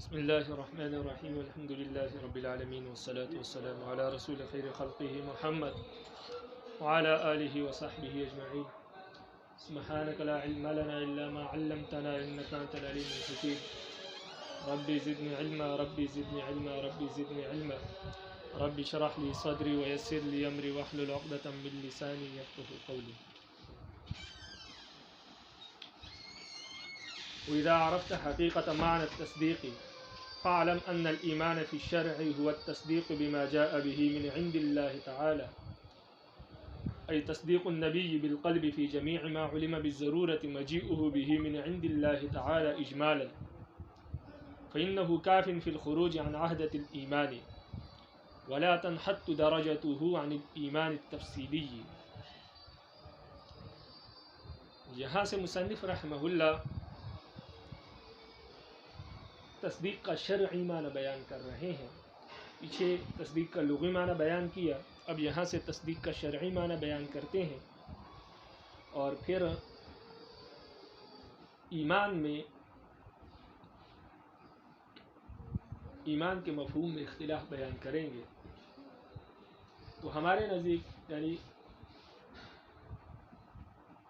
بسم الله الرحمن الرحيم والحمد لله رب العالمين والصلاة والسلام على رسول خير خلقه محمد وعلى آله وصحبه أجمعين. سبحانك لا علم لنا إلا ما علمتنا إنك أنت العليم الحكيم. ربي زدني علما ربي زدني علما ربي زدني علما ربي اشرح لي صدري ويسر لي أمري واحلل عقدة من لساني يفقهوا قولي. وإذا عرفت حقيقة معنى التصديق فاعلم أن الإيمان في الشرع هو التصديق بما جاء به من عند الله تعالى، أي تصديق النبي بالقلب في جميع ما علم بالضرورة مجيئه به من عند الله تعالى إجمالا، فإنه كاف في الخروج عن عهدة الإيمان ولا تنحط درجته عن الإيمان التفصيلي. یہاں سے مصنف رحمہ اللہ تصدیق کا شرعی معنی بیان کر رہے ہیں. پیچھے تصدیق کا لغوی معنی بیان کیا، اب یہاں سے تصدیق کا شرعی معنی بیان کرتے ہیں، اور پھر ایمان کے مفہوم میں اختلاف بیان کریں گے. تو ہمارے نزدیک یعنی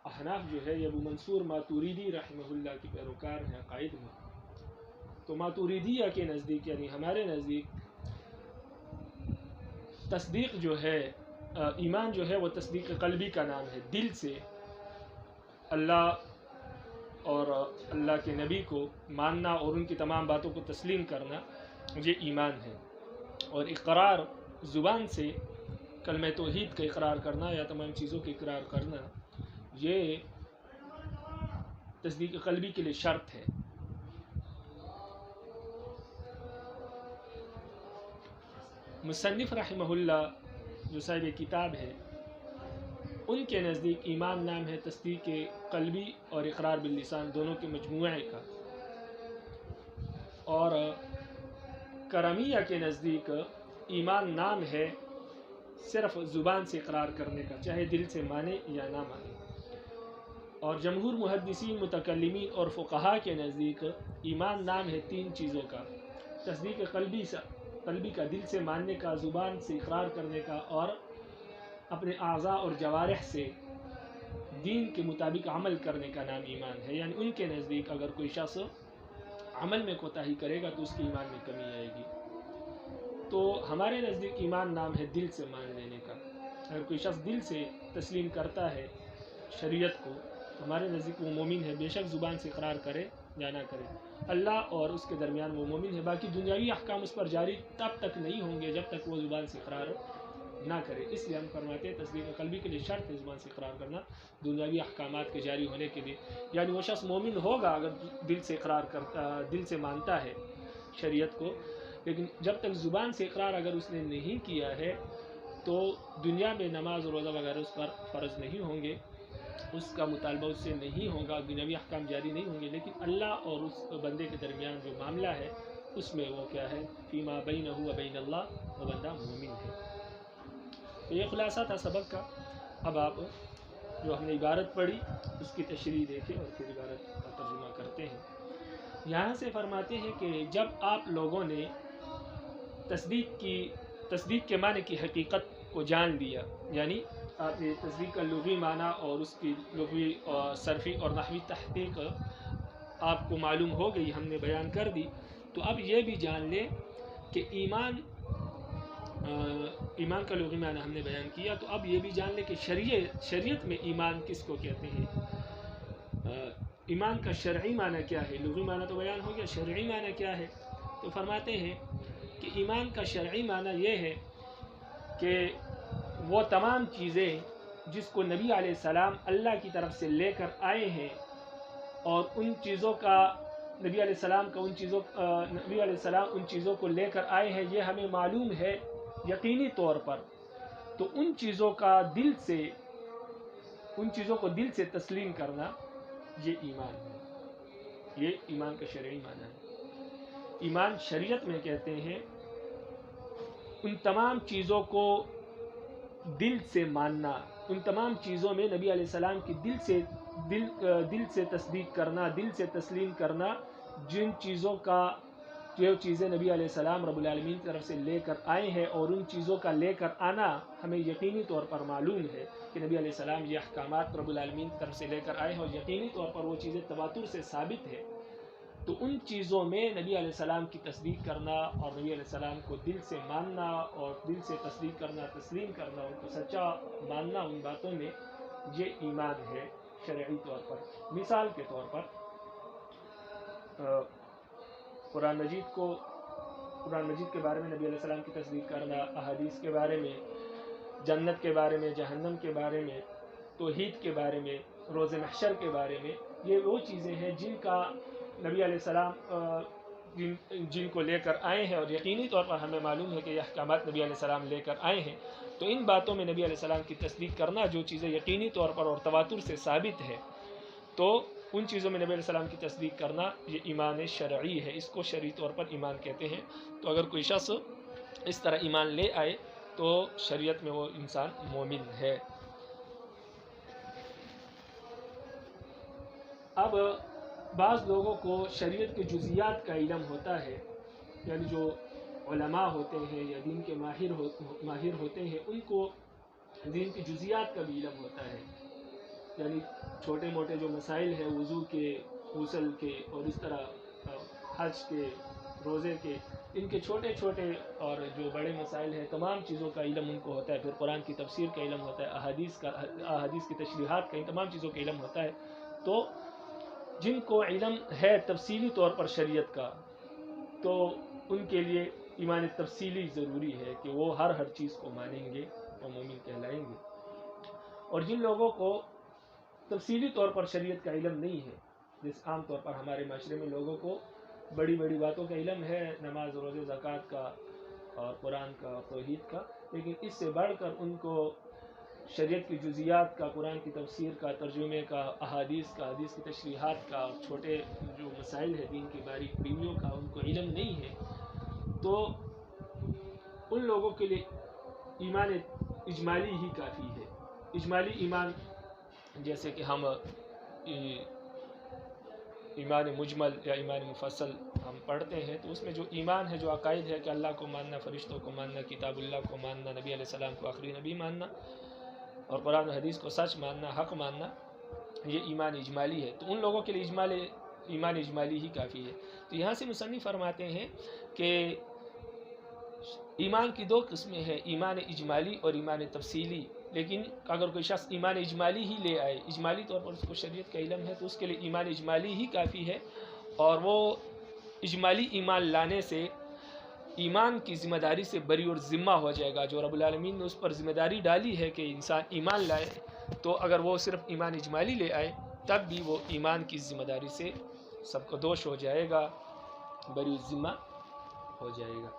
احناف جو ہے یہ ابو منصور ماتوریدی رحمہ اللہ کی پیروکار ہیں عقائد میں. تو ماتوریدیہ کے نزدیک یعنی ہمارے نزدیک تصدیق جو ہے، ایمان جو ہے وہ تصدیق قلبی کا نام ہے. دل سے اللہ اور اللہ کے نبی کو ماننا اور ان کی تمام باتوں کو تسلیم کرنا یہ ایمان ہے. اور اقرار زبان سے کلمہ توحید کا اقرار کرنا یا تمام چیزوں کا اقرار کرنا یہ تصدیق قلبی کے لیے شرط ہے. مصنف رحمہ اللہ جو صاحب کتاب ہے ان کے نزدیک ایمان نام ہے تصدیق قلبی اور اقرار باللسان دونوں کے مجموعے کا. اور کرمیہ کے نزدیک ایمان نام ہے صرف زبان سے اقرار کرنے کا، چاہے دل سے مانے یا نہ مانے. اور جمہور محدثین متکلمین اور فقہا کے نزدیک ایمان نام ہے تین چیزوں کا: تصدیق قلبی کا دل سے ماننے کا، زبان سے اقرار کرنے کا، اور اپنے اعضاء اور جوارح سے دین کے مطابق عمل کرنے کا نام ایمان ہے. یعنی ان کے نزدیک اگر کوئی شخص عمل میں کوتاہی کرے گا تو اس کی ایمان میں کمی آئے گی. تو ہمارے نزدیک ایمان نام ہے دل سے مان لینے کا. اگر کوئی شخص دل سے تسلیم کرتا ہے شریعت کو تو ہمارے نزدیک وہ مومن ہے، بے شک زبان سے اقرار کرے یا نہ کرے. اللہ اور اس کے درمیان وہ مومن ہے، باقی دنیاوی احکام اس پر جاری تب تک نہیں ہوں گے جب تک وہ زبان سے اقرار نہ کرے. اس لیے ہم فرماتے ہیں تصدیق قلبی کے لیے شرط ہے زبان سے اقرار کرنا دنیاوی احکامات کے جاری ہونے کے لیے. یعنی وہ شخص مومن ہوگا اگر دل سے اقرار کرتا، دل سے مانتا ہے شریعت کو، لیکن جب تک زبان سے اقرار اگر اس نے نہیں کیا ہے تو دنیا میں نماز روزہ وغیرہ اس پر فرض نہیں ہوں گے، اس کا مطالبہ اس سے نہیں ہوگا، دنیاوی احکام جاری نہیں ہوں گے. لیکن اللہ اور اس بندے کے درمیان جو معاملہ ہے اس میں وہ کیا ہے، فیما بینہ و بین اللہ، وہ بندہ مومن ہے. تو یہ خلاصہ تھا سبق کا. اب آپ جو ہم نے عبارت پڑھی اس کی تشریح دیکھیں اور پھر عبارت کا ترجمہ کرتے ہیں. یہاں سے فرماتے ہیں کہ جب آپ لوگوں نے تصدیق کے معنی کی حقیقت کو جان لیا، یعنی آپ نے تصدیق کا لغوی معنی اور اس کی لغوی اور صرفی اور نحوی تحقیق آپ کو معلوم ہو گئی، ہم نے بیان کر دی، تو اب یہ بھی جان لیں کہ ایمان کا لغوی معنی ہم نے بیان کیا، تو اب یہ بھی جان لیں کہ شریعت میں ایمان کس کو کہتے ہیں، ایمان کا شرعی معنی کیا ہے. لغوی معنی تو بیان ہو گیا، شرعی معنی کیا ہے. تو فرماتے ہیں کہ ایمان کا شرعی معنی یہ ہے کہ وہ تمام چیزیں جس کو نبی علیہ السلام اللہ کی طرف سے لے کر آئے ہیں اور ان چیزوں کا نبی علیہ السلام ان چیزوں کو لے کر آئے ہیں، یہ ہمیں معلوم ہے یقینی طور پر. تو ان چیزوں کو دل سے تسلیم کرنا یہ ایمان ہے. یہ ایمان کا شرعی معنی ہے. ایمان شریعت میں کہتے ہیں ان تمام چیزوں کو دل سے ماننا، ان تمام چیزوں میں نبی علیہ السلام کی دل سے تصدیق کرنا، دل سے تسلیم کرنا، جن جو چیزیں نبی علیہ السلام رب العالمین کی طرف سے لے کر آئے ہیں، اور ان چیزوں کا لے کر آنا ہمیں یقینی طور پر معلوم ہے کہ نبی علیہ السلام یہ احکامات رب العالمین کی طرف سے لے کر آئے ہیں، اور یقینی طور پر وہ چیزیں تواتر سے ثابت ہے، تو ان چیزوں میں نبی علیہ السلام کی تصدیق کرنا اور نبی علیہ السلام کو دل سے ماننا اور دل سے تصدیق کرنا، تسلیم کرنا، ان کو سچا ماننا، ان باتوں میں یہ ایمان ہے شرعی طور پر۔ مثال کے طور پر قرآن مجید کے بارے میں نبی علیہ السلام کی تصدیق کرنا، احادیث کے بارے میں، جنت کے بارے میں، جہنم کے بارے میں، توحید کے بارے میں، روز محشر کے بارے میں، یہ وہ چیزیں ہیں جن کا نبی علیہ السلام جن کو لے کر آئے ہیں، اور یقینی طور پر ہمیں معلوم ہے کہ یہ احکامات نبی علیہ السلام لے کر آئے ہیں، تو ان باتوں میں نبی علیہ السلام کی تصدیق کرنا، جو چیزیں یقینی طور پر اور تواتر سے ثابت ہے، تو ان چیزوں میں نبی علیہ السلام کی تصدیق کرنا یہ ایمان شرعی ہے، اس کو شرعی طور پر ایمان کہتے ہیں۔ تو اگر کوئی شخص اس طرح ایمان لے آئے تو شریعت میں وہ انسان مومن ہے۔ اب بعض لوگوں کو شریعت کے جزیات کا علم ہوتا ہے، یعنی جو علماء ہوتے ہیں یا دین کے ماہر ہوتے ہیں، ان کو دین کی جزیات کا بھی علم ہوتا ہے، یعنی چھوٹے موٹے جو مسائل ہیں وضو کے، غسل کے، اور اس طرح حج کے، روزے کے، ان کے چھوٹے چھوٹے اور جو بڑے مسائل ہیں، تمام چیزوں کا علم ان کو ہوتا ہے۔ پھر قرآن کی تفسیر کا علم ہوتا ہے، احادیث کی تشریحات کا، ان تمام چیزوں کا علم ہوتا ہے۔ تو جن کو علم ہے تفصیلی طور پر شریعت کا، تو ان کے لیے ایمان تفصیلی ضروری ہے کہ وہ ہر چیز کو مانیں گے اور مومن کہلائیں گے۔ اور جن لوگوں کو تفصیلی طور پر شریعت کا علم نہیں ہے، جس عام طور پر ہمارے معاشرے میں لوگوں کو بڑی بڑی باتوں کا علم ہے، نماز، روزے، زکوٰۃ کا اور قرآن کا اور توحید کا، لیکن اس سے بڑھ کر ان کو شریعت کی جزیات کا، قرآن کی تفسیر کا، ترجمے کا، حدیث کی تشریحات کا، چھوٹے جو مسائل ہیں دین کی باریک بینیوں کا ان کو علم نہیں ہے، تو ان لوگوں کے لیے ایمان اجمالی ہی کافی ہے۔ اجمالی ایمان، جیسے کہ ہم ایمان مجمل یا ایمان مفصل ہم پڑھتے ہیں، تو اس میں جو ایمان ہے، جو عقائد ہے کہ اللہ کو ماننا، فرشتوں کو ماننا، کتاب اللہ کو ماننا، نبی علیہ السلام کو آخری نبی ماننا، اور قرآن و حدیث کو سچ ماننا، حق ماننا، یہ ایمان اجمالی ہے۔ تو ان لوگوں کے لیے ایمان اجمالی ہی کافی ہے۔ تو یہاں سے مصنف فرماتے ہیں کہ ایمان کی دو قسمیں ہیں، ایمان اجمالی اور ایمان تفصیلی۔ لیکن اگر کوئی شخص ایمان اجمالی ہی لے آئے، اجمالی طور پر اس کو شریعت کا علم ہے، تو اس کے لیے ایمان اجمالی ہی کافی ہے، اور وہ اجمالی ایمان لانے سے ایمان کی ذمہ داری سے بری اور ذمہ ہو جائے گا۔ جو رب العالمین نے اس پر ذمہ داری ڈالی ہے کہ انسان ایمان لائے، تو اگر وہ صرف ایمان اجمالی لے آئے تب بھی وہ ایمان کی ذمہ داری سے سب کو دوش ہو جائے گا، بری ذمہ ہو جائے گا۔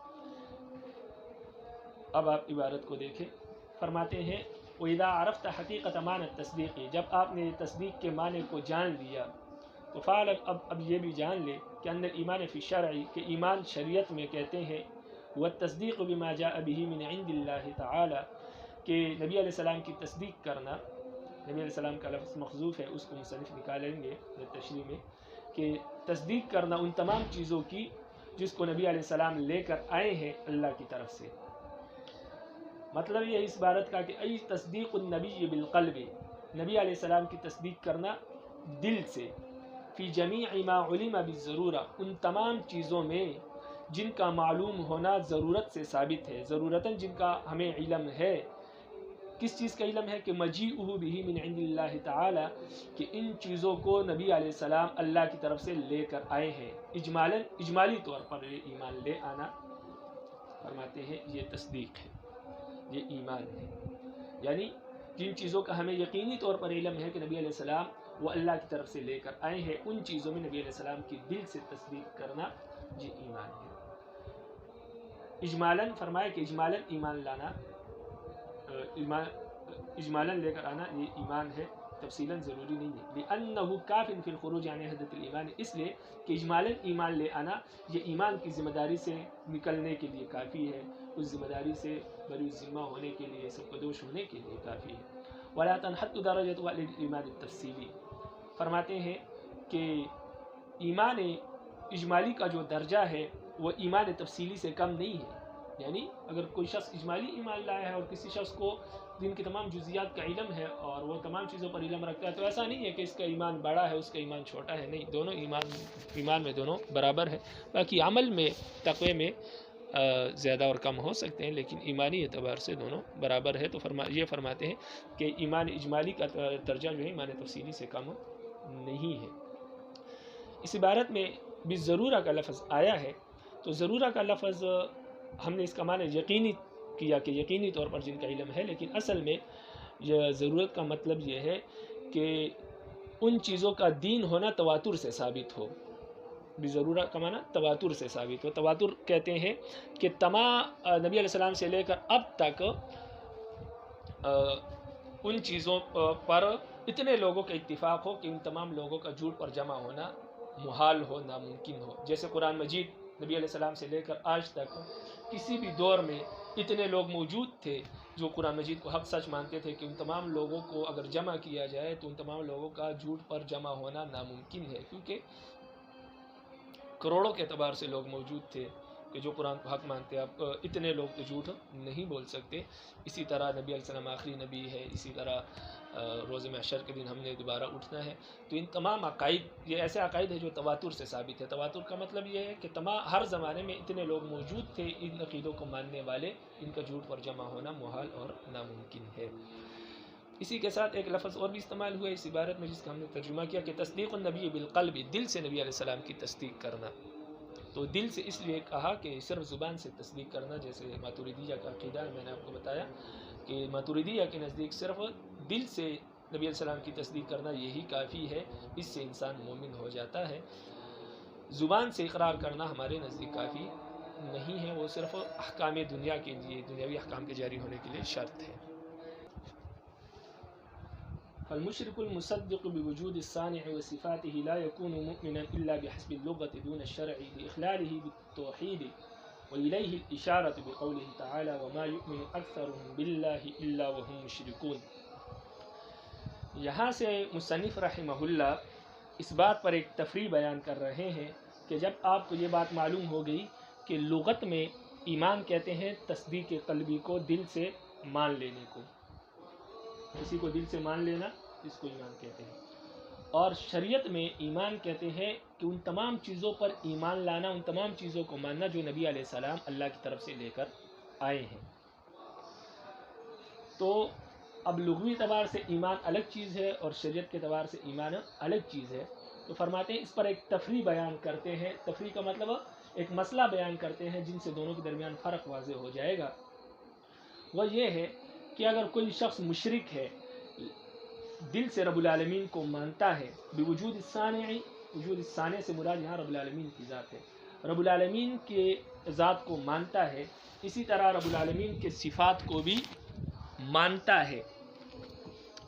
اب آپ عبارت کو دیکھیں، فرماتے ہیں وَإِذَا عَرَفْتَ حَقِيقَةَ مَعْنَى التَّصْدِيقِ، جب آپ نے تصدیق کے معنی کو جان لیا، تو فعلا اب یہ بھی جان لے کہ ان الایمان فی الشرع، کہ ایمان شریعت میں کہتے ہیں، والتصدیق بما جاء به من عند اللہ تعالی، کہ نبی علیہ السلام کی تصدیق کرنا، نبی علیہ السلام کا لفظ مخذوف ہے، اس کو مصنف نکالیں گے تشریح میں، کہ تصدیق کرنا ان تمام چیزوں کی جس کو نبی علیہ السلام لے کر آئے ہیں اللہ کی طرف سے۔ مطلب یہ اس بارت کا کہ ای تصدیق النبی بالقلب، نبی علیہ السلام کی تصدیق کرنا دل سے، فی جمیع ما علم بالضرورہ، ان تمام چیزوں میں جن کا معلوم ہونا ضرورت سے ثابت ہے، ضرورتاً جن کا ہمیں علم ہے۔ کس چیز کا علم ہے؟ کہ مجیئہ بہ من عند اللہ تعالی، کہ ان چیزوں کو نبی علیہ السلام اللہ کی طرف سے لے کر آئے ہیں، اجمالی طور پر یہ ایمان لے آنا، فرماتے ہیں یہ تصدیق ہے، یہ ایمان ہے۔ یعنی جن چیزوں کا ہمیں یقینی طور پر علم ہے کہ نبی علیہ السلام وہ اللہ کی طرف سے لے کر آئے ہیں، ان چیزوں میں نبی علیہ السلام کی دل سے تصدیق کرنا یہ ایمان ہے۔ اجمالاً فرمایا کہ اجمالاً ایمان لانا، اجمالاً لے کر آنا یہ ایمان ہے، تفصیلاً ضروری نہیں ہے۔ لأنه کاف فی الخروج عن وحدۃ الایمان، اس لیے کہ اجمالاً ایمان لے آنا یہ ایمان کی ذمہ داری سے نکلنے کے لیے کافی ہے، اس ذمہ داری سے بری ذمہ ہونے کے لیے، سب کو دوش ہونے کے لیے کافی ہے۔ ولا تنحط درجۃ الایمان التفصیلی، فرماتے ہیں کہ ایمان اجمالی کا جو درجہ ہے وہ ایمان تفصیلی سے کم نہیں ہے. یعنی اگر کوئی شخص اجمالی ایمان لایا ہے اور کسی شخص کو دین کی تمام جزیات کا علم ہے اور وہ تمام چیزوں پر علم رکھتا ہے، تو ایسا نہیں ہے کہ اس کا ایمان بڑا ہے اس کا ایمان چھوٹا ہے. نہیں، دونوں ایمان میں دونوں برابر ہے. باقی عمل میں تقوی میں زیادہ اور کم ہو سکتے ہیں، لیکن ایمانی اعتبار سے دونوں برابر ہے. تو یہ فرماتے ہیں کہ ایمان اجمالی کا درجہ جو ہے ایمان تفصیلی سے کم نہیں ہے. اس عبارت میں بالضرورہ کا لفظ آیا ہے، تو ضرورہ کا لفظ ہم نے اس کا معنی یقینی کیا کہ یقینی طور پر جن کا علم ہے، لیکن اصل میں یہ ضرورت کا مطلب یہ ہے کہ ان چیزوں کا دین ہونا تواتر سے ثابت ہو. بضرورہ کا معنی تواتر سے ثابت ہو. تواتر کہتے ہیں کہ تمام نبی علیہ السلام سے لے کر اب تک ان چیزوں پر اتنے لوگوں کا اتفاق ہو کہ ان تمام لوگوں کا جھوٹ پر جمع ہونا محال ہو، ناممکن ہو. جیسے قرآن مجید نبی علیہ السلام سے لے کر آج تک کسی بھی دور میں اتنے لوگ موجود تھے جو قرآن مجید کو حق سچ مانتے تھے کہ ان تمام لوگوں کو اگر جمع کیا جائے تو ان تمام لوگوں کا جھوٹ پر جمع ہونا ناممکن ہے، کیونکہ کروڑوں کے اعتبار سے لوگ موجود تھے کہ جو قرآن کو حق مانتے. اب اتنے لوگ تو جھوٹ نہیں بول سکتے. اسی طرح نبی علیہ السلام آخری نبی ہے، اسی طرح روز محشر کے دن ہم نے دوبارہ اٹھنا ہے. تو ان تمام عقائد یہ ایسے عقائد ہیں جو تواتر سے ثابت ہے. تواتر کا مطلب یہ ہے کہ ہر زمانے میں اتنے لوگ موجود تھے ان عقیدوں کو ماننے والے، ان کا جھوٹ پر جمع ہونا محال اور ناممکن ہے. اسی کے ساتھ ایک لفظ اور بھی استعمال ہوا ہے اس عبارت میں جس کا ہم نے ترجمہ کیا کہ تصدیق النبی بالقلب، دل سے نبی علیہ السلام کی تصدیق کرنا. تو دل سے اس لیے کہا کہ صرف زبان سے تصدیق کرنا، جیسے ماتوریدیہ کا عقیدہ ہے، میں نے آپ کو بتایا کہ ماتوریدیہ کے نزدیک صرف دل سے نبی علیہ السلام کی تصدیق کرنا یہی کافی ہے، اس سے انسان مومن ہو جاتا ہے. زبان سے اقرار کرنا ہمارے نزدیک کافی نہیں ہے، وہ صرف احکام دنیا کے لیے، دنیاوی احکام کے جاری ہونے کے لیے شرط ہے. فالمشرك المصدق بوجود الصانع وصفاته لا يكون مؤمنا إلا بحسب اللغة دون الشرع لإخلاله بالتوحيد، وإليه الإشارة بقوله تعالى وما يؤمن أكثرهم بالله إلا وهم مشركون. یہاں سے مصنف رحمہ اللہ اس بات پر ایک تفریح بیان کر رہے ہیں کہ جب آپ کو یہ بات معلوم ہو گئی کہ لغت میں ایمان کہتے ہیں تصدیق قلبی کو، دل سے مان لینے کو، کسی کو دل سے مان لینا اس کو ایمان کہتے ہیں، اور شریعت میں ایمان کہتے ہیں کہ ان تمام چیزوں پر ایمان لانا، ان تمام چیزوں کو ماننا جو نبی علیہ السلام اللہ کی طرف سے لے کر آئے ہیں. تو اب لغوی اعتبار سے ایمان الگ چیز ہے اور شریعت کے اعتبار سے ایمان الگ چیز ہے. تو فرماتے ہیں اس پر ایک تفریح بیان کرتے ہیں. تفریح کا مطلب ایک مسئلہ بیان کرتے ہیں جن سے دونوں کے درمیان فرق واضح ہو جائے گا. وہ یہ ہے کہ اگر کوئی شخص مشرک ہے، دل سے رب العالمین کو مانتا ہے، بوجود الصانع، وجود الصانع سے مراد یہاں رب العالمین کی ذات ہے، رب العالمین کے ذات کو مانتا ہے، اسی طرح رب العالمین کے صفات کو بھی مانتا ہے،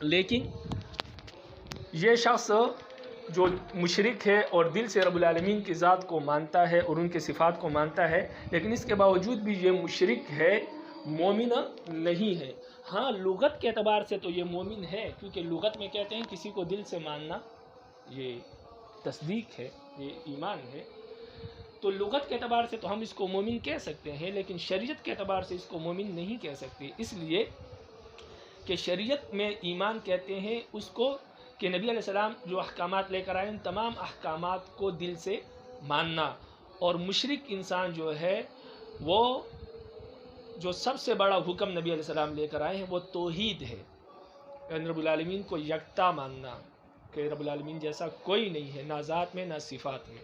لیکن یہ شخص جو مشرک ہے اور دل سے رب العالمین کی ذات کو مانتا ہے اور ان کے صفات کو مانتا ہے، لیکن اس کے باوجود بھی یہ مشرک ہے، مومن نہیں ہے. ہاں لغت کے اعتبار سے تو یہ مومن ہے، کیونکہ لغت میں کہتے ہیں کسی کو دل سے ماننا یہ تصدیق ہے، یہ ایمان ہے. تو لغت کے اعتبار سے تو ہم اس کو مومن کہہ سکتے ہیں، لیکن شریعت کے اعتبار سے اس کو مومن نہیں کہہ سکتے، اس لیے کہ شریعت میں ایمان کہتے ہیں اس کو کہ نبی علیہ السلام جو احکامات لے کر آئے ان تمام احکامات کو دل سے ماننا. اور مشرک انسان جو ہے وہ جو سب سے بڑا حکم نبی علیہ السلام لے کر آئے ہیں وہ توحید ہے، یعنی رب العالمین کو یکتا ماننا کہ رب العالمین جیسا کوئی نہیں ہے، نہ ذات میں نہ صفات میں.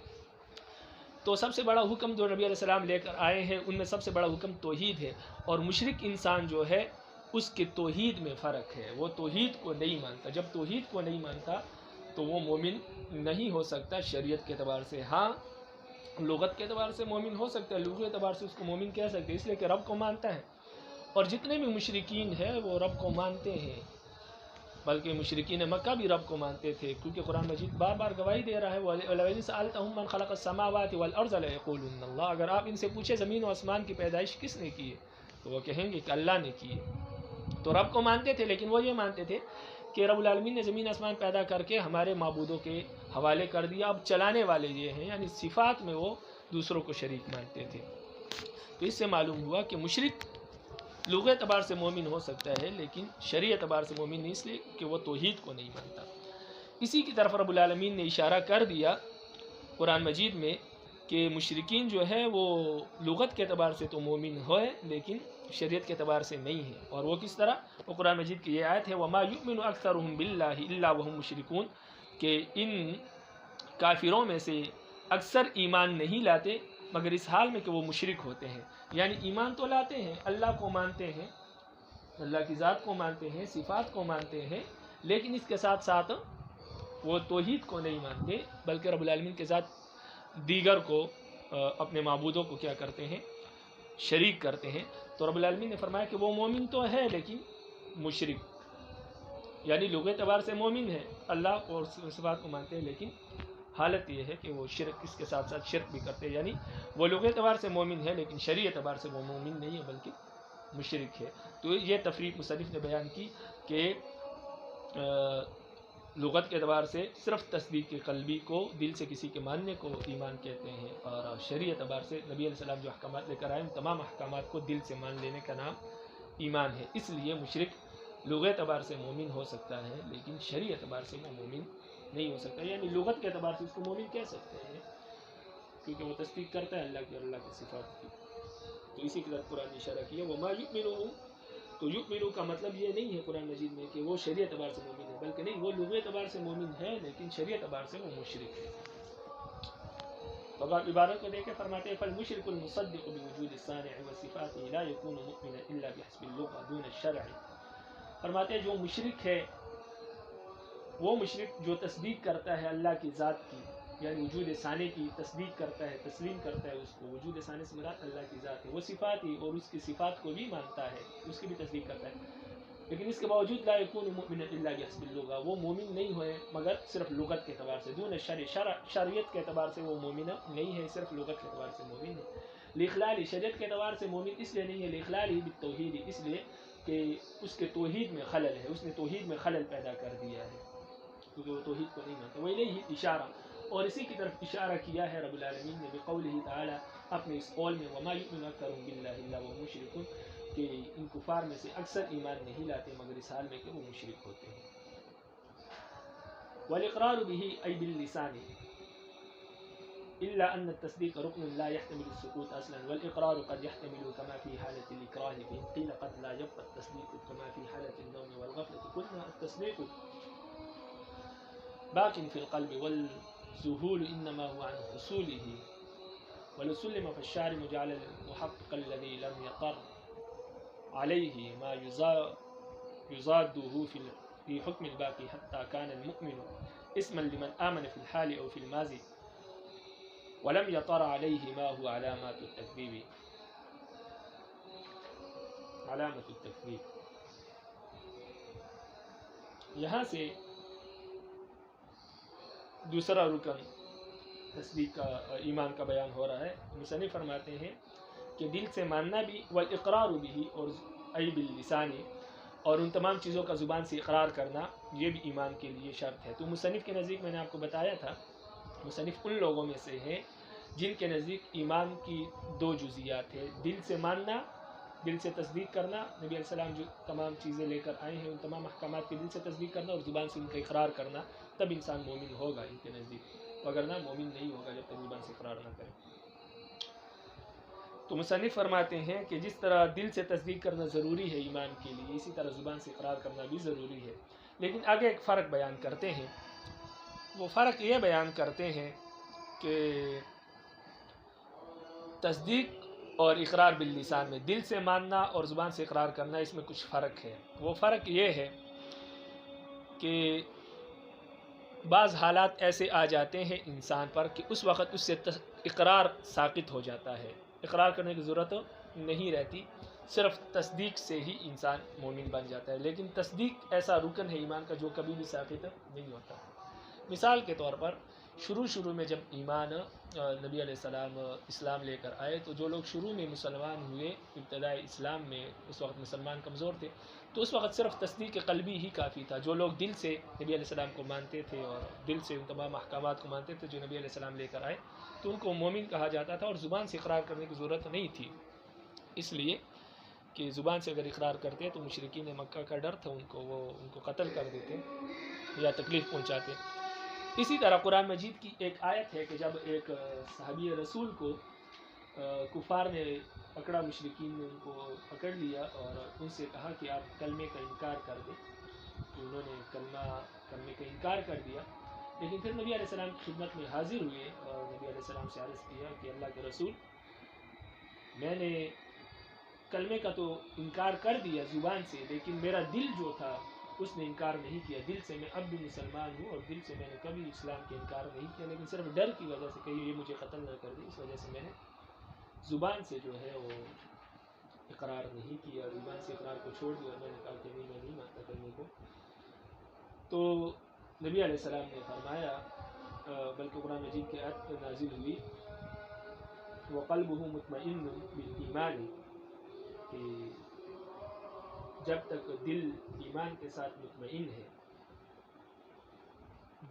تو سب سے بڑا حکم جو نبی علیہ السلام لے کر آئے ہیں ان میں سب سے بڑا حکم توحید ہے. اور مشرک انسان جو ہے اس کے توحید میں فرق ہے، وہ توحید کو نہیں مانتا. جب توحید کو نہیں مانتا تو وہ مومن نہیں ہو سکتا شریعت کے اعتبار سے. ہاں لغت کے اعتبار سے مومن ہو سکتا ہے، لغوی اعتبار سے اس کو مومن کہہ سکتے ہیں، اس لیے کہ رب کو مانتا ہے. اور جتنے بھی مشرکین ہیں وہ رب کو مانتے ہیں، بلکہ مشرکین مکہ بھی رب کو مانتے تھے، کیونکہ قرآن مجید بار بار گواہی دے رہا ہے وَلَئِن سَأَلْتَهُم مَّن خَلَقَ السَّمَاوَاتِ وَالْأَرْضَ لَيَقُولُنَّ اللَّهُ. اگر آپ ان سے پوچھے زمین و آسمان کی پیدائش کس نے کی ہے تو وہ کہیں گے کہ اللہ نے کی ہے. تو رب کو مانتے تھے، لیکن وہ یہ مانتے تھے کہ رب العالمین نے زمین آسمان پیدا کر کے ہمارے معبودوں کے حوالے کر دیا. اب چلانے والے یہ ہیں، یعنی صفات میں وہ دوسروں کو شریک مانتے تھے. تو اس سے معلوم ہوا کہ مشرک لغت اعتبار سے مومن ہو سکتا ہے لیکن شرعی اعتبار سے مومن نہیں، اس لیے کہ وہ توحید کو نہیں مانتا. اسی کی طرف رب العالمین نے اشارہ کر دیا قرآن مجید میں کہ مشرکین جو ہے وہ لغت کے اعتبار سے تو مومن ہوئے لیکن شریعت کے اعتبار سے نہیں ہے. اور وہ کس طرح؟ وہ قرآن مجید کی یہ آیت ہے وَمَا يُؤْمِنُ أَكْثَرُهُمْ بِاللَّهِ إِلَّا وَهُمْ مُشْرِكُونَ، کہ ان کافروں میں سے اکثر ایمان نہیں لاتے مگر اس حال میں کہ وہ مشرک ہوتے ہیں. یعنی ایمان تو لاتے ہیں، اللہ کو مانتے ہیں، اللہ کی ذات کو مانتے ہیں، صفات کو مانتے ہیں، لیکن اس کے ساتھ ساتھ وہ توحید کو نہیں مانتے بلکہ رب العالمین کے ذات دیگر کو اپنے معبودوں کو کیا کرتے ہیں؟ شریک کرتے ہیں. تو رب العالمین نے فرمایا کہ وہ مومن تو ہے لیکن مشرک، یعنی لغت اعتبار سے مومن ہے، اللہ اور صفات کو مانتے ہیں لیکن حالت یہ ہے کہ وہ شرک، اس کے ساتھ ساتھ شرک بھی کرتے ہیں. یعنی وہ لغت اعتبار سے مومن ہے لیکن شرعی اعتبار سے وہ مومن نہیں ہے بلکہ مشرک ہے. تو یہ تفریق مصنف نے بیان کی کہ لغت کے اعتبار سے صرف تصدیق قلبی کو، دل سے کسی کے ماننے کو ایمان کہتے ہیں، اور شرعی اعتبار سے نبی علیہ السلام جو احکامات لے کر آئے ان تمام احکامات کو دل سے مان لینے کا نام ایمان ہے. اس لیے مشرک لغت اعتبار سے مومن ہو سکتا ہے لیکن شرعی اعتبار سے وہ مومن نہیں ہو سکتا. یعنی لغت کے اعتبار سے اس کو مومن کہہ سکتے ہیں کیونکہ وہ تصدیق کرتا ہے اللہ کی اور اللہ کی صفات کی. تو اسی کی طرف قرآن نے اشارہ کیا وَمَا يُؤْمِنُ. تو یؤمنو کا مطلب یہ نہیں ہے قرآن مجید میں کہ وہ شرعی اعتبار سے مومن ہے، بلکہ نہیں، وہ لغوی اعتبار سے مومن ہے لیکن شرعی اعتبار سے وہ مشرک ہے. تو اب عبارت کو دیکھ کے فرماتے ہیں فالمشرک المصدق بوجود الصانع وصفاته لا يكون مؤمنا الا بحسب اللغة دون الشرع. فرماتے ہیں جو مشرک ہے وہ مشرک جو تصدیق کرتا ہے اللہ کی ذات کی، یعنی وجود ثانی کی تصدیق کرتا ہے، تسلیم کرتا ہے اس کو. وجود ثانی سے مراد اللہ کی ذات ہے، وہ صفات ہی اور اس کی صفات کو بھی مانتا ہے، اس کی بھی تصدیق کرتا ہے، لیکن اس کے باوجود لا یکون مؤمنا الا بحسب اللغة، وہ مومن نہیں ہوئے مگر صرف لغت کے اعتبار سے، دون الشرع، شریعت کے اعتبار سے وہ مومن نہیں ہے، صرف لغت کے اعتبار سے مومن ہے. لاخلال، شریعت کے اعتبار سے مومن اس لیے نہیں ہے، لاخلال بالتوحید، اس لیے کہ اس کے توحید میں خلل ہے، اس نے توحید میں خلل پیدا کر دیا ہے کیونکہ وہ توحید کو نہیں مانتا. وإلیہ اشارہ، اور اسی کی طرف اشارہ کیا ہے رب العالمین نے بقولہ تعالی اپنے اس قول میں وما یؤمن اکثرهم باللہ الا وهم مشرکون، کہ ان کفار میں سے اکثر ایمان نہیں لاتے مگر اس حال میں کہ وہ مشرک ہوتے ہیں. والاقرار به ای باللسان الا ان التصدیق رکن لا يحتمل السکوت اصلا، والاقرار قد يحتمل كما في حالة الاکراہ فإن قیل قد لا يبقى التصدیق كما في حالة النوم والغفلة، قلنا التصدیق باق في القلب والذهول انما هو عن حصوله، ولو سلم فالشارع جعل المحقق الذي لم يطر عليه ما يزاده في حكم الباقي حتى كان المؤمن اسما لمن آمن في الحال أو في الماضي ولم يطر عليه ما هو علامات التكذيب. علامة التكذيب یہاں سے دوسرا رکن تصدیق کا، ایمان کا بیان ہو رہا ہے. مصنف فرماتے ہیں کہ دل سے ماننا بھی، والاقرار بھی، اور ای باللسان، اور ان تمام چیزوں کا زبان سے اقرار کرنا، یہ بھی ایمان کے لیے شرط ہے. تو مصنف کے نزدیک میں نے آپ کو بتایا تھا، مصنف ان لوگوں میں سے ہے جن کے نزدیک ایمان کی دو جزیات ہے، دل سے ماننا، دل سے تصدیق کرنا، نبی علیہ السلام جو تمام چیزیں لے کر آئے ہیں ان تمام احکامات کی دل سے تصدیق کرنا اور زبان سے ان کا اقرار کرنا، تب انسان مومن ہوگا ان کے نزدیک، وگرنہ مومن نہیں ہوگا جب تک زبان سے اقرار نہ کرے. تو مصنف فرماتے ہیں کہ جس طرح دل سے تصدیق کرنا ضروری ہے ایمان کے لیے، اسی طرح زبان سے اقرار کرنا بھی ضروری ہے. لیکن آگے ایک فرق بیان کرتے ہیں، وہ فرق یہ بیان کرتے ہیں کہ تصدیق اور اقرار باللسان میں، دل سے ماننا اور زبان سے اقرار کرنا، اس میں کچھ فرق ہے. وہ فرق یہ ہے کہ بعض حالات ایسے آ جاتے ہیں انسان پر کہ اس وقت اس سے اقرار ساقط ہو جاتا ہے، اقرار کرنے کی ضرورت نہیں رہتی، صرف تصدیق سے ہی انسان مومن بن جاتا ہے. لیکن تصدیق ایسا رکن ہے ایمان کا جو کبھی بھی ساقط نہیں ہوتا. مثال کے طور پر شروع میں جب ایمان نبی علیہ السلام اسلام لے کر آئے تو جو لوگ شروع میں مسلمان ہوئے ابتدائی اسلام میں، اس وقت مسلمان کمزور تھے، تو اس وقت صرف تصدیق قلبی ہی کافی تھا. جو لوگ دل سے نبی علیہ السلام کو مانتے تھے اور دل سے ان تمام احکامات کو مانتے تھے جو نبی علیہ السلام لے کر آئے، تو ان کو مومن کہا جاتا تھا اور زبان سے اقرار کرنے کی ضرورت نہیں تھی، اس لیے کہ زبان سے اگر اقرار کرتے تو مشرکین مکہ کا ڈر تھا ان کو قتل کر دیتے یا تکلیف پہنچاتے. اسی طرح قرآن مجید کی ایک آیت ہے کہ جب ایک صحابی رسول کو کفار نے پکڑا، مشرکین نے ان کو پکڑ لیا اور ان سے کہا کہ آپ کلمے کا انکار کر دیں، تو انہوں نے کلمے کا انکار کر دیا. لیکن پھر نبی علیہ السلام کی خدمت میں حاضر ہوئے اور نبی علیہ السلام سے عرض کیا کہ اللہ کے رسول، میں نے کلمے کا تو انکار کر دیا زبان سے، لیکن میرا دل جو تھا اس نے انکار نہیں کیا. دل سے میں اب بھی مسلمان ہوں اور دل سے میں نے کبھی اسلام کے انکار نہیں کیا، لیکن صرف ڈر کی وجہ سے کہ یہ مجھے قتل نہ کر دے، اس وجہ سے میں نے زبان سے جو ہے وہ اقرار نہیں کیا، زبان سے اقرار کو چھوڑ دیا. میں نے کہا کہ نہیں، میں نہیں مانتا کلمے کو. تو نبی علیہ السلام نے فرمایا، بلکہ قرآن مجید کی آیت نازل ہوئی وَقَلْبُهُ مُطْمَئِنٌ بِالْإِيمَانِ، کہ جب تک دل ایمان کے ساتھ مطمئن ہے،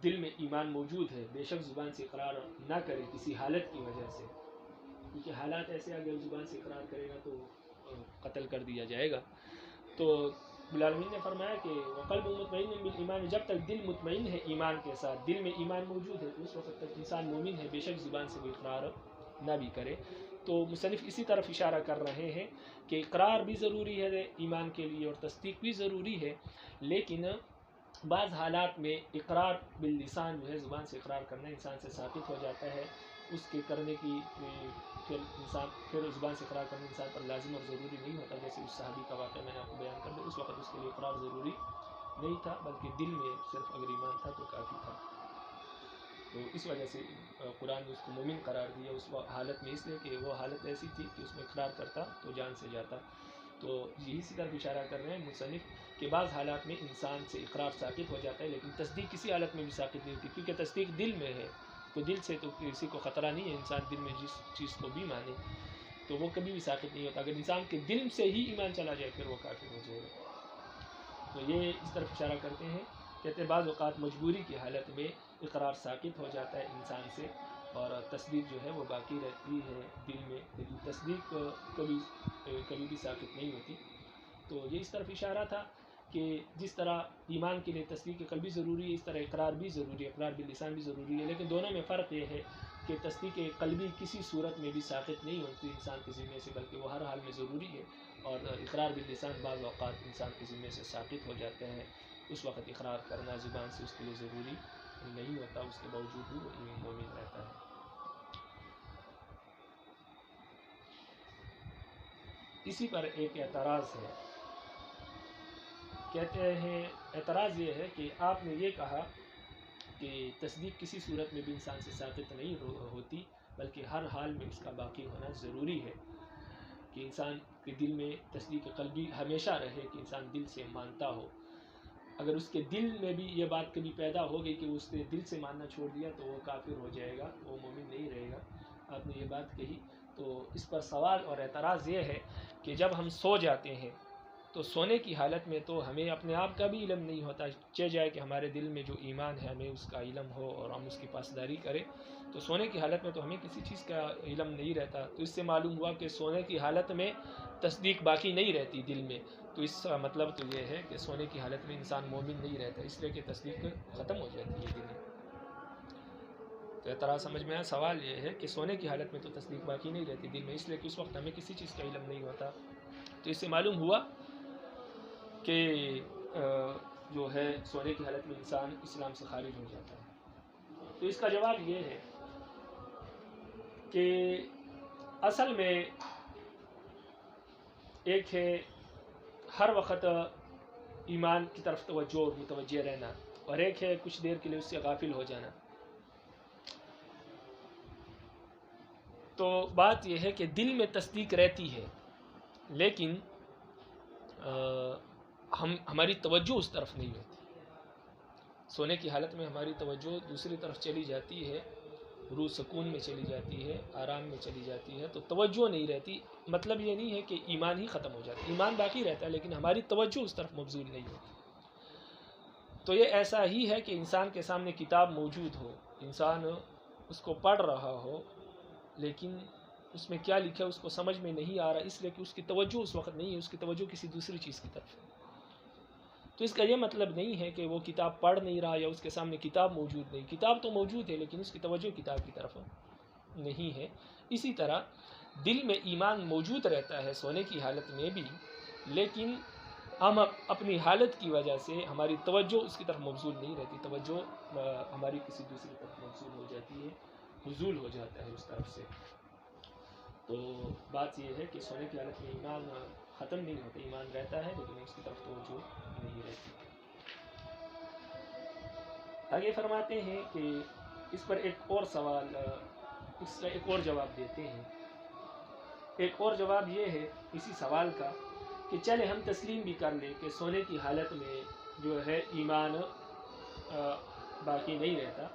دل میں ایمان موجود ہے، بے شک زبان سے اقرار نہ کرے کسی حالت کی وجہ سے، کیونکہ حالات ایسے اگر زبان سے اقرار کرے گا تو قتل کر دیا جائے گا. تو العالمین نے فرمایا کہ وَقَلْبُ مُطْمَئِنٌ بِالْإِيمَانِ، جب تک دل مطمئن ہے ایمان کے ساتھ، دل میں ایمان موجود ہے، تو اس وقت تک انسان مومن ہے، بے شک زبان سے وہ اقرار نہ بھی کرے. تو مصنف اسی طرف اشارہ کر رہے ہیں کہ اقرار بھی ضروری ہے ایمان کے لیے اور تصدیق بھی ضروری ہے، لیکن بعض حالات میں اقرار باللسان جو ہے، زبان سے اقرار کرنا انسان سے ثابت ہو جاتا ہے، اس کے کرنے کی پھر زبان سے اقرار کرنا انسان پر لازم اور ضروری نہیں ہوتا. جیسے اس صحابی کا واقعہ میں نے آپ کو بیان کر دیا، اس وقت اس کے لیے اقرار ضروری نہیں تھا، بلکہ دل میں صرف اگر ایمان تھا تو کافی تھا. تو اس وجہ سے قرآن نے اس کو مومن قرار دیا اس حالت میں، اس لیے کہ وہ حالت ایسی تھی کہ اس میں اقرار کرتا تو جان سے جاتا. تو یہی سی طرف اشارہ کر رہے ہیں مصنف کہ بعض حالات میں انسان سے اقرار ثابت ہو جاتا ہے، لیکن تصدیق کسی حالت میں بھی ثابت نہیں ہوتی، کیونکہ تصدیق دل میں ہے، تو دل سے تو کسی کو خطرہ نہیں ہے. انسان دل میں جس چیز کو بھی مانے تو وہ کبھی بھی ثابت نہیں ہوتا. اگر انسان کے دل سے ہی ایمان چلا جائے پھر وہ کافر ہو جائے گا. تو یہ اس طرف اشارہ کرتے ہیں، کہتے ہیں بعض اوقات مجبوری کی حالت میں اقرار ثابت ہو جاتا ہے انسان سے اور تصدیق جو ہے وہ باقی رہتی ہے دل میں، لیکن تصدیق کبھی بھی ثابت نہیں ہوتی. تو یہ اس طرف اشارہ تھا کہ جس طرح ایمان کے لیے تصدیق قلبی ضروری ہے، اس طرح اقرار بھی ضروری ہے، اقرار باللسان بھی ضروری ہے، لیکن دونوں میں فرق یہ ہے کہ تصدیق قلبی کسی صورت میں بھی ثابت نہیں ہوتی انسان کے ذمے سے، بلکہ وہ ہر حال میں ضروری ہے، اور اقرار باللسان بعض اوقات انسان کے ذمے سے ثابت ہو جاتے ہیں. اس وقت اقرار کرنا زبان سے اس کے لیے ضروری نہیں ہوتا، اس کے باوجود بھی وہ مومن رہتا ہے. اسی پر ایک اعتراض ہے، کہتے ہیں اعتراض یہ ہے کہ آپ نے یہ کہا کہ تصدیق کسی صورت میں بھی انسان سے ثابت نہیں ہوتی، بلکہ ہر حال میں اس کا باقی ہونا ضروری ہے، کہ انسان کے دل میں تصدیق قلبی ہمیشہ رہے، کہ انسان دل سے مانتا ہو. اگر اس کے دل میں بھی یہ بات کبھی پیدا ہو گئی کہ اس نے دل سے ماننا چھوڑ دیا تو وہ کافر ہو جائے گا، وہ مومن نہیں رہے گا. آپ نے یہ بات کہی، تو اس پر سوال اور اعتراض یہ ہے کہ جب ہم سو جاتے ہیں تو سونے کی حالت میں تو ہمیں اپنے آپ کا بھی علم نہیں ہوتا، چہ جائے کہ ہمارے دل میں جو ایمان ہے ہمیں اس کا علم ہو اور ہم اس کی پاسداری کریں، تو سونے کی حالت میں تو ہمیں کسی چیز کا علم نہیں رہتا. تو اس سے معلوم ہوا کہ سونے کی حالت میں تصدیق باقی نہیں رہتی دل میں. تو اس کا مطلب تو یہ ہے کہ سونے کی حالت میں انسان مومن نہیں رہتا، اس لیے کہ تصدیق ختم ہو جاتی ہے دل میں. تو اعتراض سمجھ میں آیا. سوال یہ ہے کہ سونے کی حالت میں تو تصدیق باقی نہیں رہتی دل میں، اس لیے کہ اس وقت ہمیں کسی چیز کا علم نہیں ہوتا. تو اس سے معلوم ہوا کہ جو ہے سونے کی حالت میں انسان اسلام سے خارج ہو جاتا ہے. تو اس کا جواب یہ ہے کہ اصل میں ایک ہے ہر وقت ایمان کی طرف توجہ اور متوجہ رہنا، اور ایک ہے کچھ دیر کے لیے اس سے غافل ہو جانا. تو بات یہ ہے کہ دل میں تصدیق رہتی ہے، لیکن ہماری توجہ اس طرف نہیں ہوتی. سونے کی حالت میں ہماری توجہ دوسری طرف چلی جاتی ہے، روح سکون میں چلی جاتی ہے، آرام میں چلی جاتی ہے، تو توجہ نہیں رہتی۔ مطلب یہ نہیں ہے کہ ایمان ہی ختم ہو جاتا ہے، ایمان باقی رہتا ہے لیکن ہماری توجہ اس طرف مبذول نہیں ہوتی۔ تو یہ ایسا ہی ہے کہ انسان کے سامنے کتاب موجود ہو، انسان اس کو پڑھ رہا ہو، لیکن اس میں کیا لکھا ہے اس کو سمجھ میں نہیں آ رہا، اس لیے کہ اس کی توجہ اس وقت نہیں ہے، اس کی توجہ کسی دوسری چیز کی طرف ہے۔ تو اس کا یہ مطلب نہیں ہے کہ وہ کتاب پڑھ نہیں رہا یا اس کے سامنے کتاب موجود نہیں، کتاب تو موجود ہے لیکن اس کی توجہ کتاب کی طرف نہیں ہے۔ اسی طرح دل میں ایمان موجود رہتا ہے سونے کی حالت میں بھی، لیکن ہم اپنی حالت کی وجہ سے ہماری توجہ اس کی طرف مبذول نہیں رہتی، توجہ ہماری کسی دوسری طرف مبذول ہو جاتی ہے، حضول ہو جاتا ہے اس طرف سے۔ تو بات یہ ہے کہ سونے کی حالت میں ایمان ختم نہیں ہوتا، ایمان رہتا ہے لیکن اس کی طرف توجہ نہیں رہتی۔ آگے فرماتے ہیں کہ اس پر ایک اور سوال، اس کا ایک اور جواب دیتے ہیں۔ ایک اور جواب یہ ہے اسی سوال کا کہ چلے ہم تسلیم بھی کر لیں کہ سونے کی حالت میں جو ہے ایمان باقی نہیں رہتا،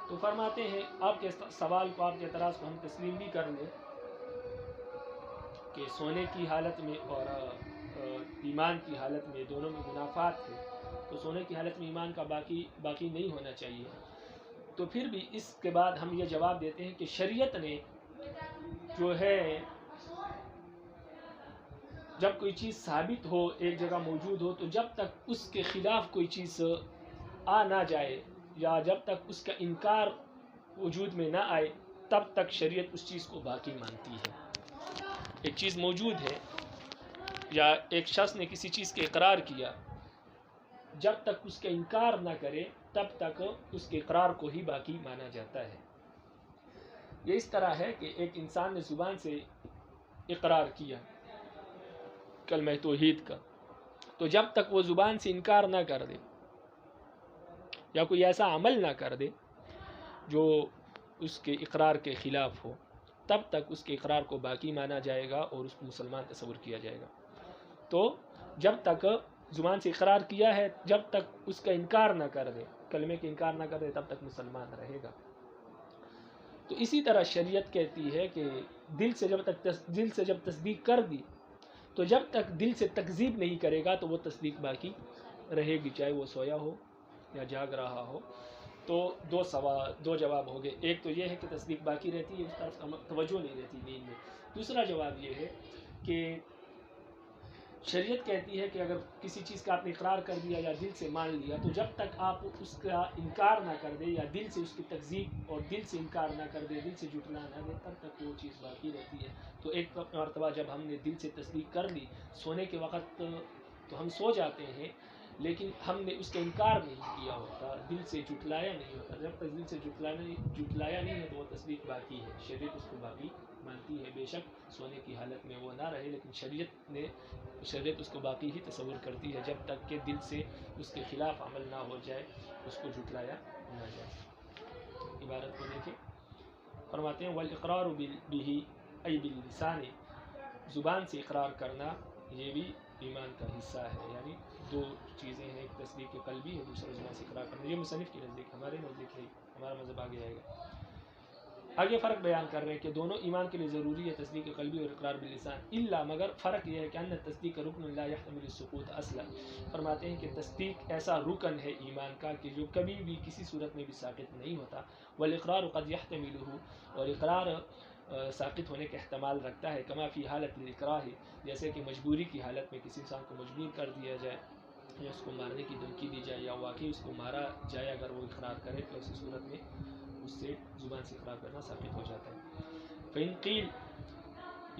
تو فرماتے ہیں آپ کے سوال کو، آپ کے اعتراض کو ہم تسلیم بھی کر لیں کہ سونے کی حالت میں اور ایمان کی حالت میں دونوں میں منافات ہے، تو سونے کی حالت میں ایمان کا باقی نہیں ہونا چاہیے۔ تو پھر بھی اس کے بعد ہم یہ جواب دیتے ہیں کہ شریعت نے جو ہے جب کوئی چیز ثابت ہو، ایک جگہ موجود ہو، تو جب تک اس کے خلاف کوئی چیز آ نہ جائے یا جب تک اس کا انکار وجود میں نہ آئے، تب تک شریعت اس چیز کو باقی مانتی ہے۔ ایک چیز موجود ہے یا ایک شخص نے کسی چیز کے اقرار کیا، جب تک اس کا انکار نہ کرے تب تک اس کے اقرار کو ہی باقی مانا جاتا ہے۔ یہ اس طرح ہے کہ ایک انسان نے زبان سے اقرار کیا کلمہ توحید کا، تو جب تک وہ زبان سے انکار نہ کر دے یا کوئی ایسا عمل نہ کر دے جو اس کے اقرار کے خلاف ہو، تب تک اس کے اقرار کو باقی مانا جائے گا اور اس کو مسلمان تصور کیا جائے گا۔ تو جب تک زبان سے اقرار کیا ہے، جب تک اس کا انکار نہ کر دے، کلمے کا انکار نہ کر دے، تب تک مسلمان رہے گا۔ تو اسی طرح شریعت کہتی ہے کہ دل سے جب تصدیق کر دی، تو جب تک دل سے تکذیب نہیں کرے گا تو وہ تصدیق باقی رہے گی، چاہے وہ سویا ہو یا جاگ رہا ہو۔ تو دو جواب ہو گئے، ایک تو یہ ہے کہ تصدیق باقی رہتی ہے، اس طرف توجہ نہیں رہتی نیند میں۔ دوسرا جواب یہ ہے کہ شریعت کہتی ہے کہ اگر کسی چیز کا آپ نے اقرار کر دیا یا دل سے مان لیا، تو جب تک آپ اس کا انکار نہ کر دے یا دل سے اس کی تکذیب اور دل سے انکار نہ کر دے، دل سے جھٹلا نہ دے، تب تک وہ چیز باقی رہتی ہے۔ تو ایک مرتبہ جب ہم نے دل سے تصدیق کر لی، سونے کے وقت تو ہم سو جاتے ہیں لیکن ہم نے اس کا انکار نہیں کیا ہوتا، دل سے جھٹلایا نہیں ہوتا۔ جب تک دل سے جھٹلایا نہیں ہے تو وہ تصدیق باقی ہے، شریعت اس کو باقی مانتی ہے۔ بے شک سونے کی حالت میں وہ نہ رہے لیکن شریعت اس کو باقی ہی تصور کرتی ہے، جب تک کہ دل سے اس کے خلاف عمل نہ ہو جائے، اس کو جھٹلایا نہ جائے۔ عبارت کو دیکھیں، فرماتے ہیں وَالْإِقْرَارُ بِهِ أي بِاللِّسَانِ، زبان سے اقرار کرنا یہ بھی ایمان کا حصہ ہے، یعنی دو چیزیں ہیں، ایک تصدیق قلبی ہے، دوسرا زبان سے اقرار کرنا۔ یہ مصنف کی نزدیک، ہمارے نزدیک نہیں، ہمارا مذہب آگے آئے گا۔ آگے فرق بیان کر رہے ہیں کہ دونوں ایمان کے لیے ضروری ہے، تصدیق قلبی اور اقرار باللسان، الا مگر فرق یہ ہے کہ ان التصدیق رکن لا يحتمل السقوط اصلا، فرماتے ہیں کہ تصدیق ایسا رکن ہے ایمان کا کہ جو کبھی بھی کسی صورت میں بھی ساقط نہیں ہوتا، والاقرار قد يحتمله، اور اقرار ساقط ہونے کا احتمال رکھتا ہے، کما فی حالت الاکراہ، جیسے کہ مجبوری کی حالت میں کسی انسان کو مجبور کر دیا جائے یا اس کو مارنے کی دھمکی دی جائے یا واقعی اس کو مارا جائے، اگر وہ اقرار کرے تو ایسی صورت میں اس سے زبان سے اقرار کرنا ثابت ہو جاتا ہے۔ فإن قیل،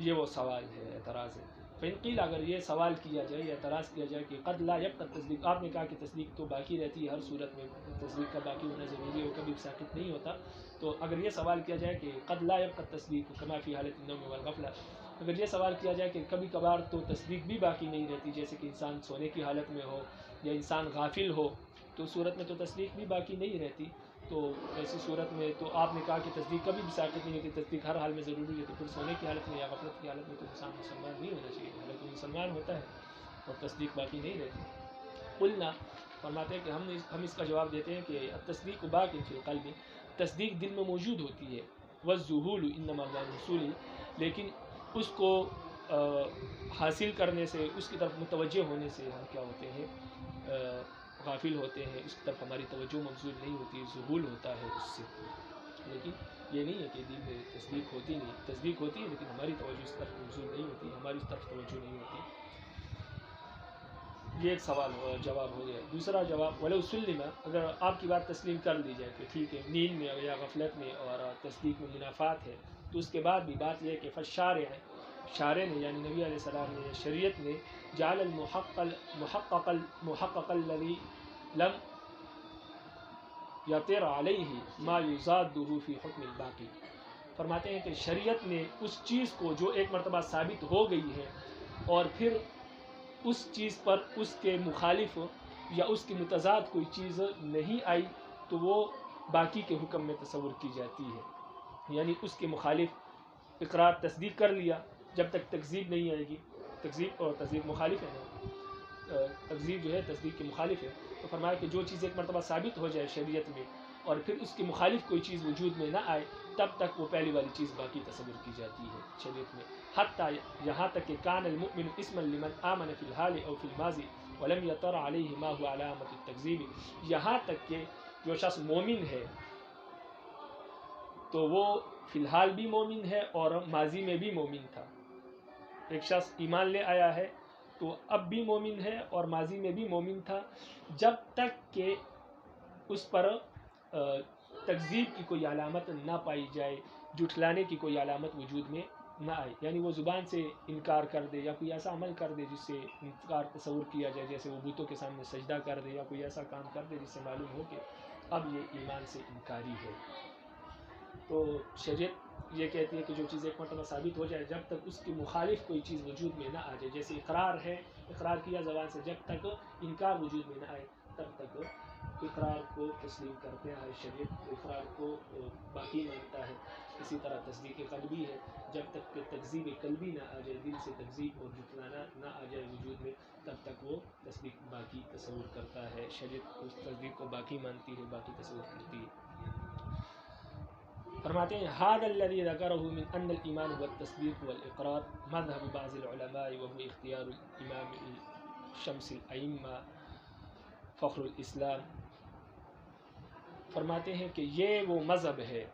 یہ وہ سوال ہے، اعتراض ہے۔ فإن قیل، اگر یہ سوال کیا جائے یا اعتراض کیا جائے کہ قد لا يبقى التصدیق، آپ نے کہا کہ تصدیق تو باقی رہتی ہے، ہر صورت میں تصدیق کا باقی ہونا ضروری ہے، وہ کبھی ثابت نہیں ہوتا، تو اگر یہ سوال کیا جائے کہ قد لا يبقى التصدیق كما في حالت النوم والغفلہ، اگر یہ سوال کیا جائے کہ کبھی کبھار تو تصدیق بھی باقی نہیں رہتی، جیسے کہ انسان سونے کی حالت میں ہو یا انسان غافل ہو، تو صورت میں تو تصدیق بھی باقی نہیں رہتی، تو ایسی صورت میں تو آپ نے کہا کہ تصدیق کبھی بھی ساقط نہیں ہوتی، تصدیق ہر حال میں ضروری ہے، تو پھر سونے کی حالت میں یا غفلت کی حالت میں تو انسان مسلمان نہیں ہونا چاہیے، حالانکہ مسلمان ہوتا ہے اور تصدیق باقی نہیں رہتی۔ قلنا، فرماتے ہیں کہ ہم اس کا جواب دیتے ہیں کہ تصدیق باقٍ فی القلب، تصدیق دل میں موجود ہوتی ہے، والذہول انما هو الحصول، لیکن اس کو حاصل کرنے سے، اس کی طرف متوجہ ہونے سے ہم کیا ہوتے ہیں، غافل ہوتے ہیں، اس کی طرف ہماری توجہ مبذول نہیں ہوتی، ذہول ہوتا ہے اس سے۔ لیکن یہ نہیں ہے کہ دل میں تصدیق ہوتی نہیں، تصدیق ہوتی ہے لیکن ہماری توجہ اس طرف مبذول نہیں ہوتی، ہماری اس طرف توجہ نہیں ہوتی۔ یہ ایک سوال جواب ہو گیا۔ دوسرا جواب، وَلَوْ سُلِّمَ، اگر آپ کی بات تسلیم کر لی جائے کہ ٹھیک ہے نیند میں یا غفلت میں اور تصدیق میں منافات ہے، تو اس کے بعد بھی بات یہ ہے کہ شارع نے یعنی نبی علیہ السلام نے، شریعت نے، جعل المحقق الذي لم یطر علیہ ما یضادہ فی حکم الباقی، فرماتے ہیں کہ شریعت نے اس چیز کو جو ایک مرتبہ ثابت ہو گئی ہے اور پھر اس چیز پر اس کے مخالف یا اس کی متضاد کوئی چیز نہیں آئی تو وہ باقی کے حکم میں تصور کی جاتی ہے، یعنی اس کے مخالف اقرار تصدیق کر لیا جب تک تکذیب نہیں آئے گی، تکذیب اور تصدیق مخالف ہے نا، تکذیب جو ہے تصدیق کے مخالف ہے، تو فرمایا کہ جو چیز ایک مرتبہ ثابت ہو جائے شریعت میں اور پھر اس کے مخالف کوئی چیز وجود میں نہ آئے، تب تک وہ پہلی والی چیز باقی تصور کی جاتی ہے شریعت میں، حتیٰ یہاں تک کہ کان المؤمن اسما لمن آمن فی الحال او فی الماضی ولم یطر علیہ ما هو علامۃ التکذیب، یہاں تک کہ جو شخص مومن ہے تو وہ فی الحال بھی مومن ہے اور ماضی میں بھی مومن تھا۔ ایک شخص ایمان لے آیا ہے تو اب بھی مومن ہے اور ماضی میں بھی مومن تھا، جب تک کہ اس پر تکذیب کی کوئی علامت نہ پائی جائے، جھٹلانے کی کوئی علامت وجود میں نہ آئے، یعنی وہ زبان سے انکار کر دے یا کوئی ایسا عمل کر دے جس سے انکار تصور کیا جائے، جیسے وہ بتوں کے سامنے سجدہ کر دے یا کوئی ایسا کام کر دے جس سے معلوم ہو کہ اب یہ ایمان سے انکاری ہے۔ تو شریعت یہ کہتی ہے کہ جو چیز ایک مرتبہ ثابت ہو جائے، جب تک اس کی مخالف کوئی چیز وجود میں نہ آ جائے، جیسے اقرار ہے، اقرار کیا زبان سے، جب تک انکار وجود میں نہ آئے تب تک اقرار کو تسلیم کرتے ہیں، شریعت اقرار کو باقی مانتا ہے۔ اسی طرح تصدیق قلبی ہے، جب تک کہ تکذیب قلبی نہ آ جائے، دل سے تکذیب اور جھٹلانا نہ آ جائے وجود میں، تب تک وہ تصدیق باقی تصور کرتا ہے، شریعت اس تصدیق کو باقی مانتی ہے، باقی تصور کرتی ہے۔ فرماتے ہیں هذا الذي ذكره من ان الايمان هو التصديق والاقرار مذهب بعض العلماء وهو اختيار الامام شمس الائمه فخر الاسلام، فرماتے ہیں کہ یہ وہ مذہب ہے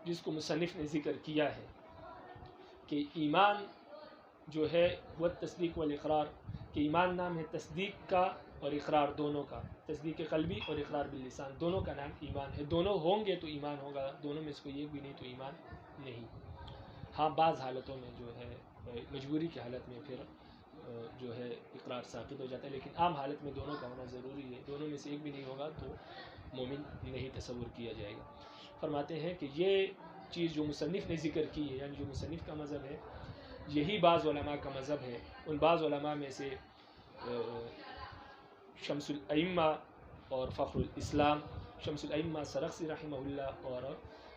جس کو مصنف نے ذکر کیا ہے کہ ایمان جو ہے وہ تصدیق والاقرار، کہ ایمان نام ہے تصدیق کا اور اقرار دونوں کا، تصدیق قلبی اور اقرار باللسان دونوں کا نام ایمان ہے، دونوں ہوں گے تو ایمان ہوگا، دونوں میں سے کوئی ایک بھی نہیں تو ایمان نہیں۔ ہاں بعض حالتوں میں جو ہے مجبوری کی حالت میں پھر جو ہے اقرار ساقط ہو جاتا ہے، لیکن عام حالت میں دونوں کا ہونا ضروری ہے، دونوں میں سے ایک بھی نہیں ہوگا تو مومن نہیں تصور کیا جائے گا۔ فرماتے ہیں کہ یہ چیز جو مصنف نے ذکر کی ہے، یعنی جو مصنف کا مذہب ہے، یہی بعض علماء کا مذہب ہے۔ ان بعض علماء میں سے شمس الائمہ اور فخر الاسلام، شمس الائمہ سرخسی رحمہ اللہ اور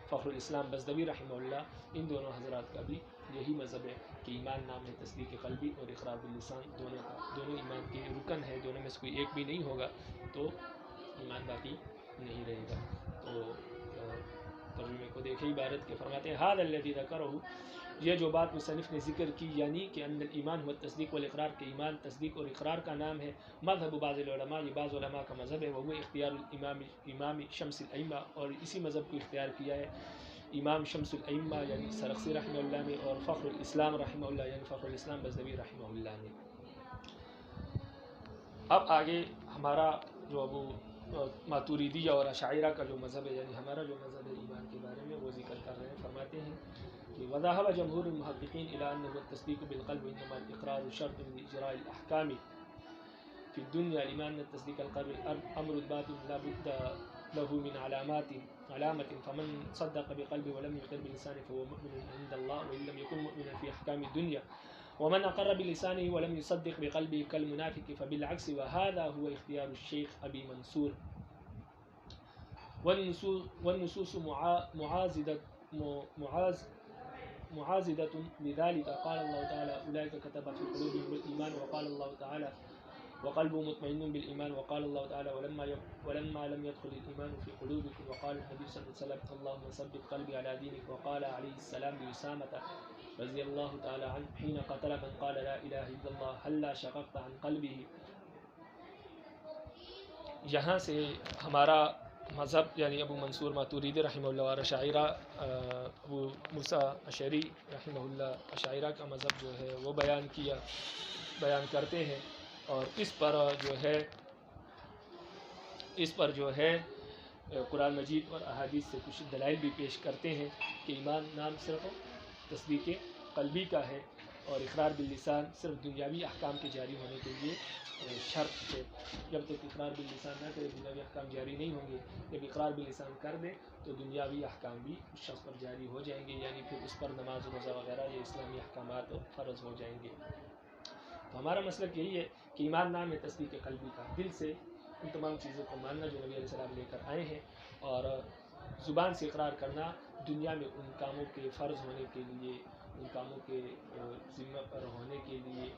فخر الاسلام بزدوی رحمہ اللہ، ان دونوں حضرات کا بھی یہی مذہب ہے کہ ایمان نام ہے تصدیق قلبی اور اقرار باللسان دونوں کا، دونوں ایمان کے رکن ہے، دونوں میں سے کوئی ایک بھی نہیں ہوگا تو ایمان باقی نہیں رہے گا۔ تو ترجمے کو دیکھیں عبارت کے، فرماتے ہیں هذا الذي ذكره، یہ جو بات مصنف نے ذکر کی، یعنی کہ ان الایمان هو التصدیق والاقرار، کے ایمان تصدیق اور اقرار کا نام ہے، مذہب بعض العلماء، یہ بعض علماء کا مذہب ہے، وہ اختیار امام شمس الائمہ، اور اسی مذہب کو اختیار کیا ہے امام شمس الائمہ یعنی سرخسی رحمہ اللہ نے، اور فخر الاسلام رحمہ اللہ یعنی فخر الاسلام بزدوی رحمہ اللہ نے۔ اب آگے ہمارا جو ابو ماتوریدیہ اور اشاعرہ کا جو مذہب ہے، یعنی ہمارا جو مذہب ہے ایمان کے بارے میں، وہ ذکر کر رہے ہیں۔ فرماتے ہیں کہ وذهب جمهور المحققين الى انه التصديق بالقلب وانما الاقرار شرط لاجراء الاحكام في الدنيا، لما ان التصديق القلب امر باطن لا بد له من علامة، فمن صدق بقلبه ولم يقر بلسانه فهو مؤمن عند الله وان لم يكن مؤمنا في احكام الدنيا، ومن اقر بلسانه ولم يصدق بقلبه كالمنافق، فبالعكس وهذا هو اختيار الشيخ ابي منصور، والنصوص معازدة لذلك، قال الله تعالى أولئك كتب في قلوبهم الإيمان، وقال الله تعالى وقلب مطمئن بالإيمان وقال الله تعالى ولما لم يدخل الإيمان في قلوبكم وقال النبي صلى الله عليه وسلم اللهم ثبت قلبي على دينك وقال عليه السلام لأسامة رضي الله تعالى عنه حين قتل من قال لا إله إلا الله هلا شققت عن قلبه. یہاں سے ہمارا مذہب یعنی ابو منصور ماتوریدی رحمہ اللہ اور اشاعرہ ابو موسیٰ اشعری رحمہ اللہ اشاعرہ کا مذہب جو ہے وہ بیان کرتے ہیں، اور اس پر جو ہے قرآن مجید اور احادیث سے کچھ دلائل بھی پیش کرتے ہیں کہ ایمان نام صرف تصدیق قلبی کا ہے اور اقرار باللسان صرف دنیاوی احکام کے جاری ہونے کے لیے شرط ہے. جب تک اقرار باللسان نہ کرے دنیاوی احکام جاری نہیں ہوں گے. جب اقرار باللسان کر دے تو دنیاوی احکام بھی اس شخص پر جاری ہو جائیں گے، یعنی پھر اس پر نماز روزہ وغیرہ یہ اسلامی احکامات فرض ہو جائیں گے. تو ہمارا مسلک یہی ہے کہ ایمان نام ہے تصدیق قلبی کا، دل سے ان تمام چیزوں کو ماننا جو نبی علیہ السلام لے کر آئے ہیں، اور زبان سے اقرار کرنا دنیا میں ان کاموں کے فرض ہونے کے لیے، ان کاموں کے ذمہ پر ہونے کے لیے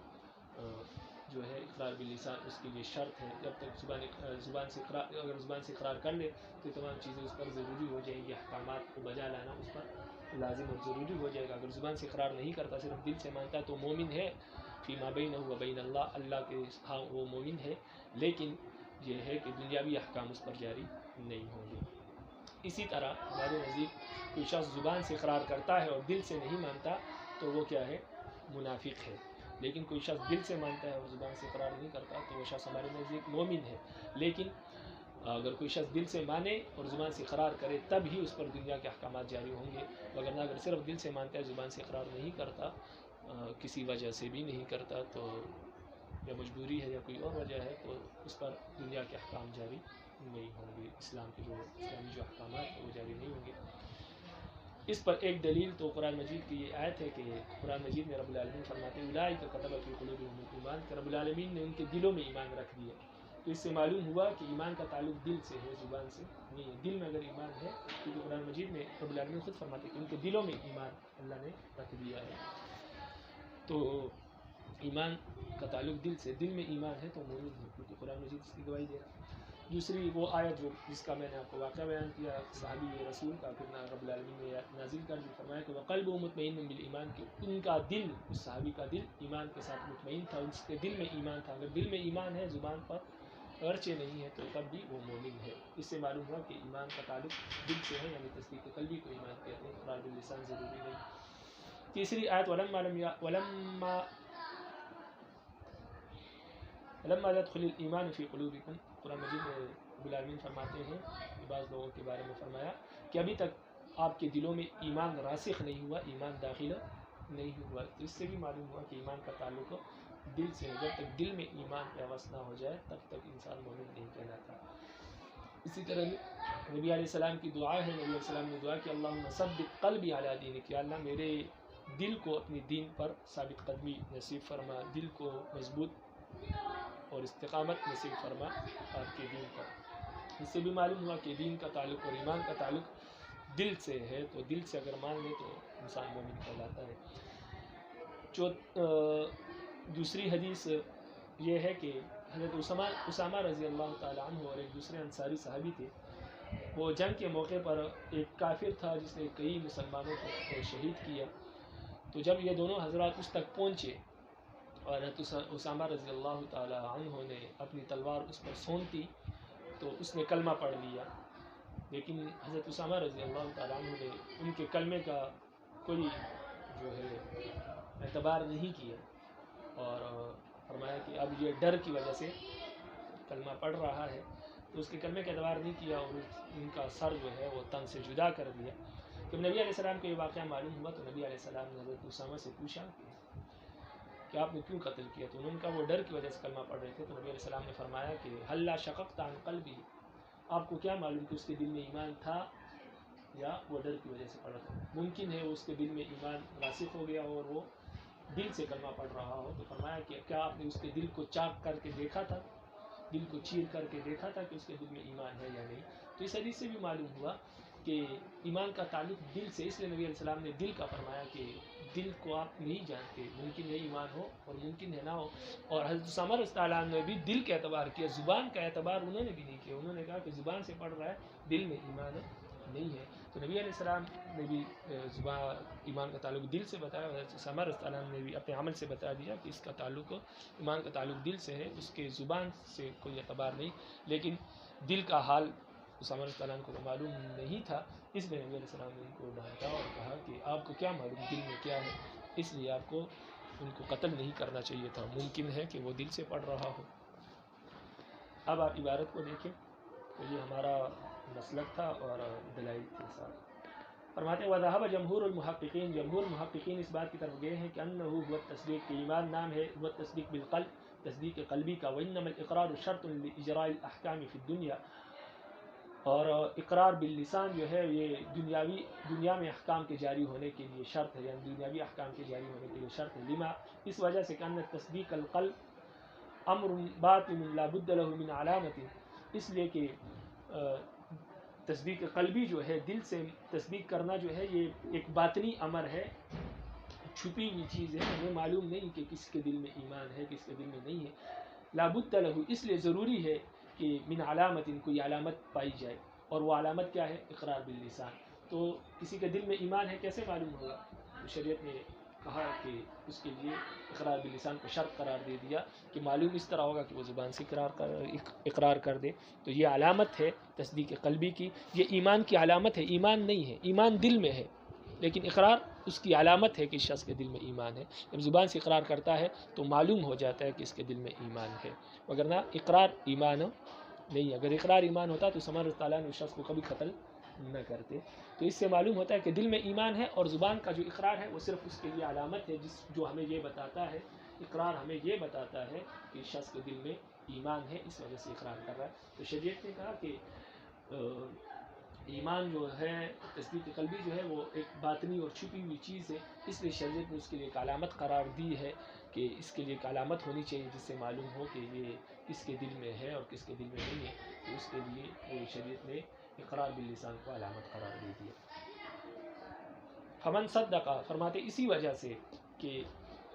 جو ہے اقرار باللسان اس کے لیے شرط ہے. جب تک زبان سے اقرار کر لے تو تمام چیزیں اس پر ضروری ہو جائیں گی، احکامات کو بجا لانا اس پر لازم اور ضروری ہو جائے گا. اگر زبان سے اقرار نہیں کرتا، صرف دل سے مانتا تو مومن ہے، فیما بینہ و بین اللہ کے ہاں وہ مومن ہے، لیکن یہ ہے کہ دنیاوی احکام اس پر جاری نہیں ہوں گے. اسی طرح ہمارے نزدیک کوئی شخص زبان سے اقرار کرتا ہے اور دل سے نہیں مانتا تو وہ کیا ہے؟ منافق ہے. لیکن کوئی شخص دل سے مانتا ہے اور زبان سے اقرار نہیں کرتا تو وہ شخص ہمارے نزدیک مومن ہے. لیکن اگر کوئی شخص دل سے مانے اور زبان سے اقرار کرے تب ہی اس پر دنیا کے احکامات جاری ہوں گے، وگرنہ اگر صرف دل سے مانتا ہے زبان سے اقرار نہیں کرتا، کسی وجہ سے بھی نہیں کرتا، تو یا مجبوری ہے یا کوئی اور وجہ ہے، تو اس پر دنیا کے احکام جاری نہیں ہوں گے. اسلامی جو احکامات ہیں وہ جاری نہیں ہوں گے. اس پر ایک دلیل تو قرآن مجید کی یہ آیت ہے کہ قرآن مجید میں رب العالمین فرماتے ہیں اولئک کتب فی قلوبہم الایمان، کہ رب العالمین نے ان کے دلوں میں ایمان رکھ دیا. تو اس سے معلوم ہوا کہ ایمان کا تعلق دل سے ہے، زبان سے نہیں ہے. دل میں اگر ایمان ہے، کیونکہ قرآن مجید میں رب العالمین خود فرماتے ہیں کہ ان کے دلوں میں ایمان اللہ نے رکھ دیا ہے. تو ایمان کا تعلق دل سے، دل میں ایمان ہے تو مومن ہے، کیونکہ قرآن مجید اس کی گواہی دے رہا ہے. دوسری وہ آیت جس کا میں نے آپ کو واقعہ بیان کیا صحابی رسول کا، پھر رب العالمین نے نازل کر دی، فرمایا کہ وقلب مطمئن بالایمان، کہ ان کا دل، اس صحابی کا دل ایمان کے ساتھ مطمئن تھا، اس کے دل میں ایمان تھا. اگر دل میں ایمان ہے زبان پر اگرچہ نہیں ہے تو تب بھی وہ مومن ہے. اس سے معلوم ہوا کہ ایمان کا تعلق دل سے ہے، یعنی تصدیق قلبی کو ایمان کہتے ہیں، اقرار باللسان ضروری نہیں. تیسری آیت ولما يدخل الایمان فی قلوبکم، قرآن مجید میں رب العالمین فرماتے ہیں کہ بعض لوگوں کے بارے میں فرمایا کہ ابھی تک آپ کے دلوں میں ایمان راسخ نہیں ہوا، ایمان داخل نہیں ہوا. تو اس سے بھی معلوم ہوا کہ ایمان کا تعلق دل سے ہے. جب تک دل میں ایمان پہ وابستہ نہ ہو جائے تب تک انسان مومن نہیں کہلاتا. اسی طرح نبی علیہ السلام کی دعا ہے، نبی علیہ السلام نے دعا کہ اللہم ثبت قلبی علی دینک، یا اللہ میرے دل کو اپنی دین پر ثابت قدمی نصیب فرما، دل کو مضبوط اور استقامت نصیب فرما آپ کے دین پر. اس سے بھی معلوم ہوا کہ دین کا تعلق اور ایمان کا تعلق دل سے ہے، تو دل سے اگر مان لے تو انسان مومن کہلاتا ہے. دوسری حدیث یہ ہے کہ حضرت اسامہ رضی اللہ تعالیٰ عنہ اور ایک دوسرے انصاری صحابی تھے، وہ جنگ کے موقع پر ایک کافر تھا جس نے کئی مسلمانوں کو شہید کیا. تو جب یہ دونوں حضرات اس تک پہنچے اور حضرت اسامہ رضی اللہ تعالیٰ عنہ نے اپنی تلوار اس پر سونتی تو اس نے کلمہ پڑھ لیا، لیکن حضرت اسامہ رضی اللہ تعالیٰ عنہ نے ان کے کلمے کا کوئی جو ہے اعتبار نہیں کیا اور فرمایا کہ اب یہ ڈر کی وجہ سے کلمہ پڑھ رہا ہے، تو اس کے کلمے کا اعتبار نہیں کیا اور ان کا سر جو ہے وہ تن سے جدا کر دیا. جب نبی علیہ السلام کو یہ واقعہ معلوم ہوا تو نبی علیہ السلام نے حضرت اسامہ سے پوچھا کہ آپ نے کیوں قتل کیا؟ تو انہوں نے کہا وہ ڈر کی وجہ سے کلمہ پڑھ رہے تھے. تو نبی علیہ السلام نے فرمایا کہ ہلا شققت عن قلبی، آپ کو کیا معلوم کہ اس کے دل میں ایمان تھا یا وہ ڈر کی وجہ سے پڑھ رہا تھا؟ ممکن ہے اس کے دل میں ایمان راسخ ہو گیا اور وہ دل سے کلمہ پڑھ رہا ہو. تو فرمایا کہ کیا آپ نے اس کے دل کو چاک کر کے دیکھا تھا، دل کو چیر کر کے دیکھا تھا کہ اس کے دل میں ایمان ہے یا نہیں؟ تو اس حدیث سے بھی معلوم ہوا کہ ایمان کا تعلق دل سے، اس لیے نبی علیہ السلام نے دل کا فرمایا کہ دل کو آپ نہیں جانتے، ممکن ہے ایمان ہو اور ممکن ہے نہ ہو. اور حضرت اسامہ رضی اللہ عنہ نے بھی دل کا اعتبار کیا، زبان کا اعتبار انہوں نے بھی نہیں کیا. انہوں نے کہا کہ زبان سے پڑھ رہا ہے، دل میں ایمان نہیں ہے. تو نبی علیہ السلام نے بھی زبان ایمان کا تعلق دل سے بتایا، اور حضرت اسامہ رضی اللہ عنہ نے بھی اپنے عمل سے بتا دیا کہ اس کا تعلق، ایمان کا تعلق دل سے ہے، اس کے زبان سے کوئی اعتبار نہیں. لیکن دل کا حال اسامہ رضی اللہ عنہ کو معلوم نہیں تھا، اس لیے نبی علیہ السلام نے ان کو ڈانٹا اور کہا کہ آپ کو کیا معلوم دل میں کیا ہے، اس لیے آپ کو ان کو قتل نہیں کرنا چاہیے تھا، ممکن ہے کہ وہ دل سے پڑھ رہا ہو. اب آپ عبارت کو دیکھیں تو یہ ہمارا مسلک تھا اور دلائل کے ساتھ. فرماتے ہیں وذهب جمہور المحققین، جمہور محققین اس بات کی طرف گئے ہیں کہ انہ هو التصدیق، کہ ایمان نام ہے وہ تصدیق بالقلب، تصدیق قلبی کا. وانما الاقرار شرط لاجراء الاحکام فی الدنیا، اور اقرار باللسان جو ہے یہ دنیا میں احکام کے جاری ہونے کے لیے شرط ہے، یعنی دنیاوی احکام کے جاری ہونے کے لیے شرط ہے. لما، اس وجہ سے کہ ان تصدیق القلب امر باطن لا بد له من علامت، اس لیے کہ تصدیق قلبی جو ہے دل سے تصدیق کرنا جو ہے یہ ایک باطنی امر ہے، چھپی ہوئی چیز ہے، ہمیں معلوم نہیں کہ کس کے دل میں ایمان ہے کس کے دل میں نہیں ہے. لا بد له، اس لیے ضروری ہے کہ من علامت، کوئی علامت پائی جائے، اور وہ علامت کیا ہے؟ اقرار باللسان. تو کسی کے دل میں ایمان ہے کیسے معلوم ہوگا؟ تو شریعت نے کہا کہ اس کے لیے اقرار باللسان کو شرط قرار دے دیا کہ معلوم اس طرح ہوگا کہ وہ زبان سے اقرار کر دے. تو یہ علامت ہے تصدیق قلبی کی، یہ ایمان کی علامت ہے، ایمان نہیں ہے. ایمان دل میں ہے لیکن اقرار اس کی علامت ہے کہ اس شخص کے دل میں ایمان ہے. جب زبان سے اقرار کرتا ہے تو معلوم ہو جاتا ہے کہ اس کے دل میں ایمان ہے، وگرنہ اقرار ایمان نہیں. اگر اقرار ایمان ہوتا تو سمجھ تعالیٰ نے اس شخص کو کبھی قتل نہ کرتے. تو اس سے معلوم ہوتا ہے کہ دل میں ایمان ہے، اور زبان کا جو اقرار ہے وہ صرف اس کے لیے علامت ہے جو ہمیں یہ بتاتا ہے، اقرار ہمیں یہ بتاتا ہے کہ اس شخص کے دل میں ایمان ہے، اس وجہ سے اقرار کر رہا ہے. تو شریعت نے کہا کہ ایمان جو ہے تصدیق قلبی جو ہے وہ ایک باطنی اور چھپی ہوئی چیز ہے، اس لیے شریعت نے اس کے لیے ایک علامت قرار دی ہے کہ اس کے لیے ایک علامت ہونی چاہیے جس سے معلوم ہو کہ یہ کس کے دل میں ہے اور کس کے دل میں نہیں ہے. تو اس کے لیے شریعت نے اقرار باللسان کو علامت قرار دے دیا. فمن صدق، فرماتے اسی وجہ سے کہ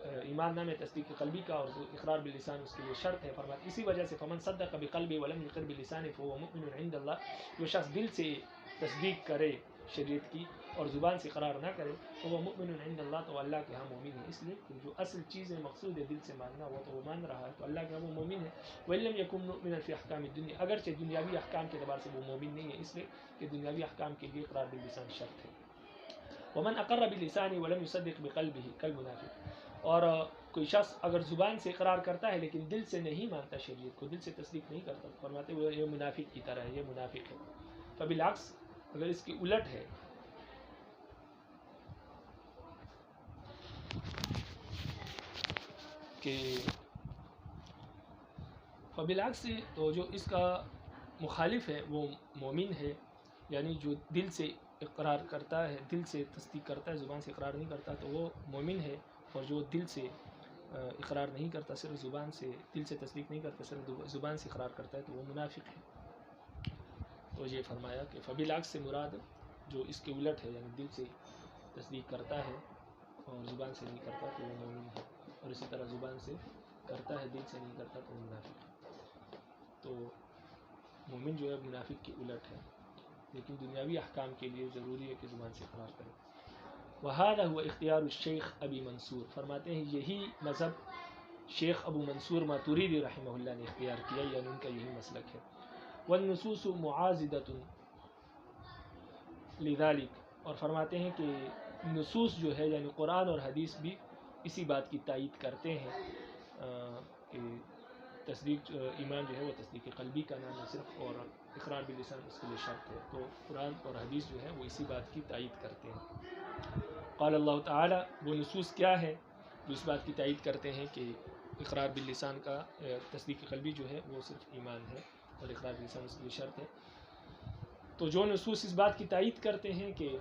ایمان نام ہے تصدیق قلبی کا اور اقرار باللسان اس کے لیے شرط ہے. فرماتے اسی وجہ سے فمن صدق بقلبه ولم يقر بلسانه فهو مؤمن عند اللہ، جو شخص دل سے تصدیق کرے شریعت کی اور زبان سے قرار نہ کرے تو وہ مؤمن عند اللہ، تو اللہ کے ہاں مومن ہے. اس لیے کہ جو اصل چیز مقصود ہے دل سے ماننا وہ تو وہ مان رہا ہے، تو اللہ کے ہاں وہ مومن ہے. وَإِلَّمْ يَكُنْ مُؤْمِنًا فِي أَحْكَامِ الدُّنْيَا، اگرچہ دنیاوی احکام کے اعتبار سے وہ مومن نہیں ہے، اس لیے کہ دنیاوی احکام کے لیے اقرار باللسان شرط ہے. وَمَنْ أَقَرَّ بِلِسَانِهِ وَلَمْ يُصَدِّقْ بِقَلْبِهِ كَالْمُنَافِقِ، اور کوئی شخص اگر زبان سے اقرار کرتا ہے لیکن دل سے نہیں مانتا شریعت کو، دل سے تصدیق نہیں کرتا، فرماتے وہ یہ منافق کی طرح ہے، یہ منافق ہے. فبالعکس، اگر اس کی الٹ ہے کہ فبالعکس، تو جو اس کا مخالف ہے وہ مومن ہے، یعنی جو دل سے اقرار کرتا ہے، دل سے تصدیق کرتا ہے، زبان سے اقرار نہیں کرتا تو وہ مومن ہے. اور جو دل سے اقرار نہیں کرتا، صرف زبان سے، دل سے تصدیق نہیں کرتا، صرف زبان سے اقرار کرتا ہے تو وہ منافق ہے. تو یہ فرمایا کہ فبالعکس سے مراد جو اس کے الٹ ہے، یعنی دل سے تصدیق کرتا ہے اور زبان سے نہیں کرتا تو وہ مومن ہے، اور اسی طرح زبان سے کرتا ہے دل سے نہیں کرتا تو وہ منافق ہے. تو مومن جو ہے منافق کی الٹ ہے، لیکن دنیاوی احکام کے لیے ضروری ہے کہ زبان سے اقرار کرے. وَهَذَا هُوَ اختیار الشیخ ابی منصور، فرماتے ہیں یہی مذہب شیخ ابو منصور ماتوریدی رحمہ اللہ نے اختیار کیا، یعنی ان کا یہی مسلک ہے. والنصوص معاضدۃ لذلك، اور فرماتے ہیں کہ نصوص جو ہے یعنی قرآن اور حدیث بھی اسی بات کی تائید کرتے ہیں کہ تصدیق ایمان جو ہے وہ تصدیق قلبی کا نام ہے صرف، اور اقرار باللسان اس کے لیے شرط ہے. تو قرآن اور حدیث جو ہے وہ اسی بات کی تائید کرتے ہیں. قال اللہ تعالی، وہ نصوص کیا ہے جو اس بات کی تائید کرتے ہیں کہ اقرار باللسان کا تصدیق قلبی جو ہے وہ صرف ایمان ہے اور اقرار باللسان اس کے لیے شرط ہے. تو جو نصوص اس بات کی تائید کرتے ہیں کہ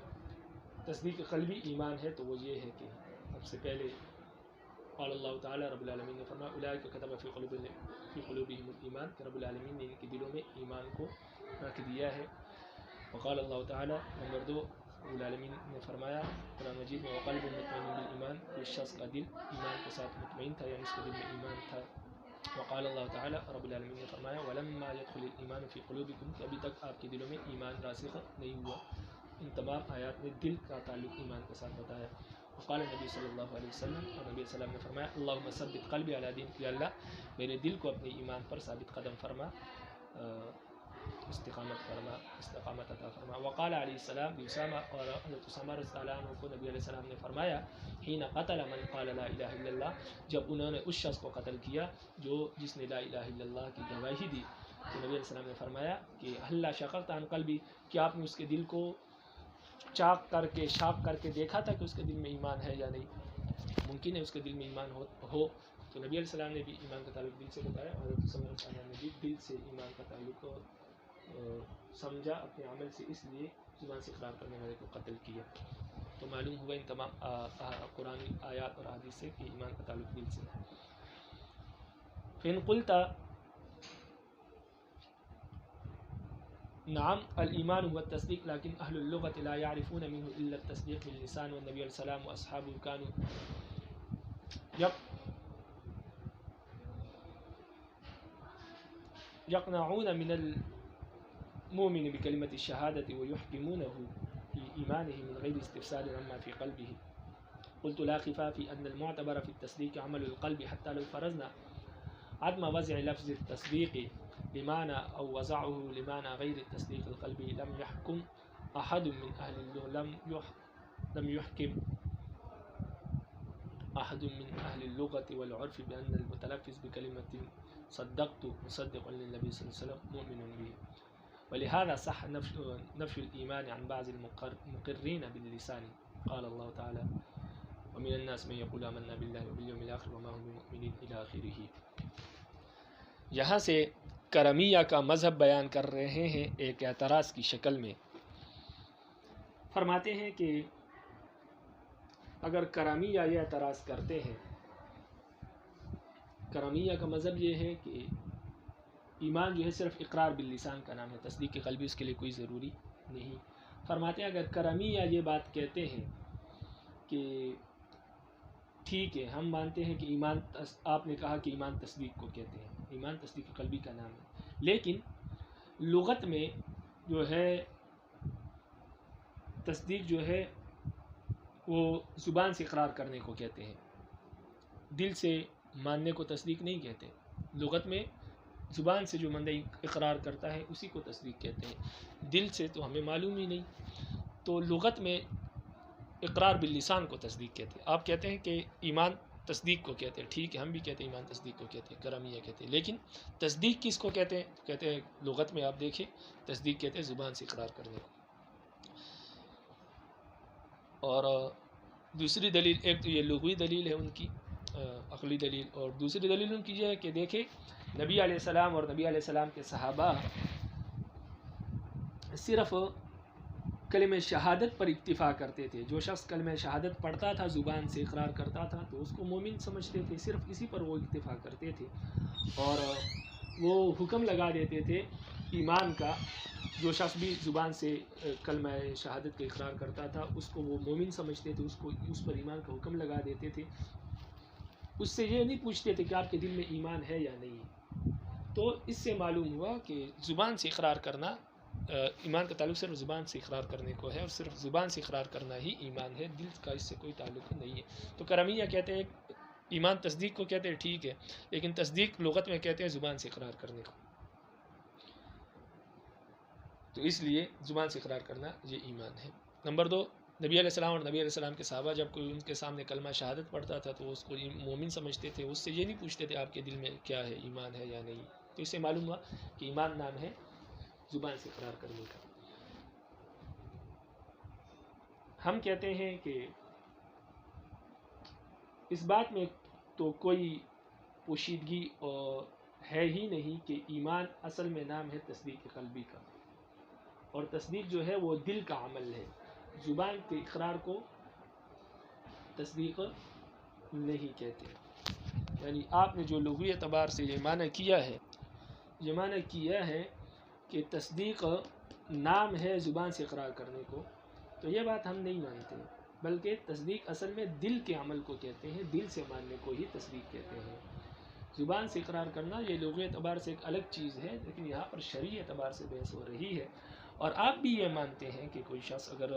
تصدیق قلبی ایمان ہے تو وہ یہ ہے کہ سب سے پہلے قال اللہ تعالی، رب العالمین نے فرمایا اولئک کتب فی قلوبہم الایمان، کہ رب العالمین نے ان کے دلوں میں ایمان کو رکھ دیا ہے. وقال اللہ تعالیٰ نمبر 2 رب العالمین نے فرمایا قرآن مجید میں وقلب مطمئن بالایمان، اس شخص کا دل ایمان کے ساتھ مطمئن تھا، یعنی اس کے دل میں ایمان تھا۔ وقال اللہ تعالیٰ رب العالمین نے فرمایا ولما يدخل الایمان فی قلوبکم، کہ ابھی تک آپ کے دلوں میں ایمان راسخ نہیں ہوا۔ ان تمام آیات میں دل کا تعلق ایمان کے ساتھ بتایا۔ وقال نبی صلی اللہ علیہ وسلم، اور نبی صلی اللہ علیہ وسلم نے فرمایا اللہم ثبت قلبی علی دینک، یا اللہ میرے دل کو اپنے ایمان پر ثابت قدم فرما، استقامت عطا فرما۔ وقال علیہ السلام اسامہ، اور حضرت اسامہ رضی اللہ عنہ کو نبی علیہ السلام نے فرمایا حین قتل من قال لا الہ الا اللہ، جب انہوں نے اس شخص کو قتل کیا جس نے لا الہ الا اللہ کی گواہی دی، تو نبی علیہ السلام نے فرمایا کہ ہلا شققت عن قلبی، کیا آپ نے اس کے دل کو شاق کر کے دیکھا تھا کہ اس کے دل میں ایمان ہے یا نہیں؟ ممکن ہے اس کے دل میں ایمان ہو تو نبی علیہ السلام نے بھی ایمان کا تعلق دل سے بتایا، اور حضرت صلی اللہ علیہ وسلم نے بھی دل سے ایمان کا تعلق سمجھا اپنے عمل سے، اس لیے زبان سے اقرار کرنے والے کو قتل کیا۔ تو معلوم ہوا ان تمام قرآن آیات اور حدیث سے کہ ایمان کا تعلق دل سے ہے۔ فإن قلت نعم الایمان هو التصدیق لیکن اہل اللغة لا يعرفون منه الا التصدیق باللسان، والنبی علیہ السلام واصحابه كانوا يقنعون من المؤمن بكلمة الشهادة ويحكمونه في إيمانه من غير استفسار عما في قلبه. قلت لا خفاء في أن المعتبر في التصديق عمل القلب، حتى لو فرضنا عدم وضع لفظ التصديق لمعنى أو وضعه لمعنى غير التصديق القلبي لم يحكم أحد من أهل اللغة والعرف بأن المتلفظ بكلمة صدقت مصدق للنبي صلى الله عليه وسلم مؤمن به، ولهذا صح نفي الإيمان عن بعض المقرين باللسان. قال الله تعالى ومن الناس من يقول آمنا بالله وباليوم الآخر وما هم بمؤمنين إلى آخره۔ یہاں سے کرمیہ کا مذہب بیان کر رہے ہیں ایک اعتراض کی شکل میں۔ فرماتے ہیں کہ اگر کرمیہ یہ اعتراض کرتے ہیں، کرمیہ کا مذہب یہ ہے کہ ایمان جو ہے صرف اقرار باللسان کا نام ہے، تصدیق قلبی اس کے لیے کوئی ضروری نہیں۔ فرماتے ہیں اگر کرمیہ یہ بات کہتے ہیں کہ ٹھیک ہے ہم مانتے ہیں کہ ایمان، آپ نے کہا کہ ایمان تصدیق کو کہتے ہیں، ایمان تصدیق قلبی کا نام ہے، لیکن لغت میں جو ہے تصدیق جو ہے وہ زبان سے اقرار کرنے کو کہتے ہیں، دل سے ماننے کو تصدیق نہیں کہتے۔ لغت میں زبان سے جو بندہ اقرار کرتا ہے اسی کو تصدیق کہتے ہیں، دل سے تو ہمیں معلوم ہی نہیں۔ تو لغت میں اقرار باللسان کو تصدیق کہتے ہیں۔ آپ کہتے ہیں کہ ایمان تصدیق کو کہتے ہیں، ٹھیک ہے ہم بھی کہتے ہیں ایمان تصدیق کو کہتے ہیں، کرمیہ کہتے ہیں، لیکن تصدیق کس کو کہتے ہیں؟ کہتے ہیں لغت میں آپ دیکھیں تصدیق کہتے ہیں زبان سے اقرار کرنے کو۔ اور دوسری دلیل، ایک تو یہ لغوی دلیل ہے ان کی عقلی دلیل، اور دوسری دلیل ان کی یہ ہے کہ دیکھیں نبی علیہ السلام اور نبی علیہ السلام کے صحابہ صرف کلمہ شہادت پر اکتفا کرتے تھے۔ جو شخص کلمہ شہادت پڑھتا تھا، زبان سے اقرار کرتا تھا، تو اس کو مومن سمجھتے تھے، صرف اسی پر وہ اکتفا کرتے تھے، اور وہ حکم لگا دیتے تھے ایمان کا۔ جو شخص بھی زبان سے کلمہ شہادت کا اقرار کرتا تھا اس کو وہ مومن سمجھتے تھے، اس پر ایمان کا حکم لگا دیتے تھے، اس سے یہ نہیں پوچھتے تھے کہ آپ کے دل میں ایمان ہے یا نہیں۔ تو اس سے معلوم ہوا کہ زبان سے اقرار کرنا، ایمان کا تعلق صرف زبان سے اقرار کرنے کو ہے، اور صرف زبان سے اقرار کرنا ہی ایمان ہے، دل کا اس سے کوئی تعلق نہیں ہے۔ تو کرمیہ کہتے ہیں ایمان تصدیق کو کہتے ہیں، ٹھیک ہے، لیکن تصدیق لغت میں کہتے ہیں زبان سے اقرار کرنے کو، تو اس لیے زبان سے اقرار کرنا یہ ایمان ہے۔ نمبر 2، نبی علیہ السلام اور نبی علیہ السلام کے صحابہ جب کوئی ان کے سامنے کلمہ شہادت پڑھتا تھا تو اس کو مومن سمجھتے تھے، اس سے یہ نہیں پوچھتے تھے آپ کے دل میں کیا ہے، ایمان ہے یا نہیں۔ تو اس سے معلوم ہوا کہ ایمان نام ہے زبان سے اقرار کرنے کا۔ ہم کہتے ہیں کہ اس بات میں تو کوئی پوشیدگی ہے ہی نہیں کہ ایمان اصل میں نام ہے تصدیق قلبی کا، اور تصدیق جو ہے وہ دل کا عمل ہے، زبان کے اقرار کو تصدیق نہیں کہتے۔ یعنی آپ نے جو لغوی اعتبار سے یہ معنی کیا ہے کہ تصدیق نام ہے زبان سے اقرار کرنے کو، تو یہ بات ہم نہیں مانتے، بلکہ تصدیق اصل میں دل کے عمل کو کہتے ہیں، دل سے ماننے کو ہی تصدیق کہتے ہیں۔ زبان سے اقرار کرنا یہ لغوی اعتبار سے ایک الگ چیز ہے، لیکن یہاں پر شرعی اعتبار سے بحث ہو رہی ہے۔ اور آپ بھی یہ مانتے ہیں کہ کوئی شخص اگر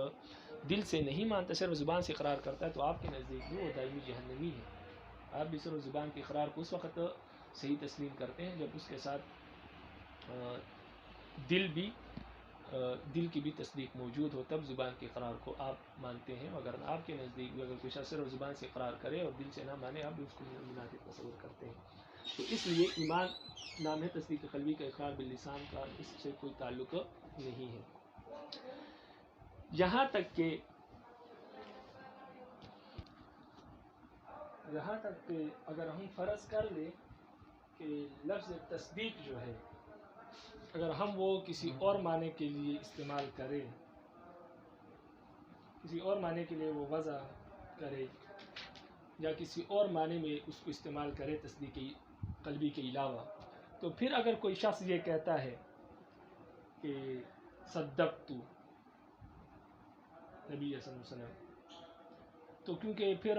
دل سے نہیں مانتا، صرف زبان سے اقرار کرتا ہے، تو آپ کے نزدیک بھی وہ دائمی جہنمی ہے۔ آپ بھی صرف زبان کے اقرار کو اس وقت صحیح تسلیم کرتے ہیں جب اس کے ساتھ دل کی بھی تصدیق موجود ہو، تب زبان کے اقرار کو آپ مانتے ہیں۔ اگر آپ کے نزدیک بھی اگر کوئی شخص صرف زبان سے اقرار کرے اور دل سے نہ مانے، آپ بھی اس کو منافق تصور کرتے ہیں۔ تو اس لیے ایمان نام ہے تصدیق قلبی کا، اقرار باللسان کا اس سے کوئی تعلق نہیں ہے۔ یہاں تک کہ اگر ہم فرض کر لیں کہ لفظ تصدیق جو ہے اگر ہم وہ کسی اور معنی کے لیے استعمال کریں، کسی اور معنی کے لیے وہ وضع کرے یا کسی اور معنی میں اس کو استعمال کرے تصدیق قلبی کے علاوہ، تو پھر اگر کوئی شخص یہ کہتا ہے کہ صدقت نبی صلی اللہ علیہ وسلم، تو کیونکہ پھر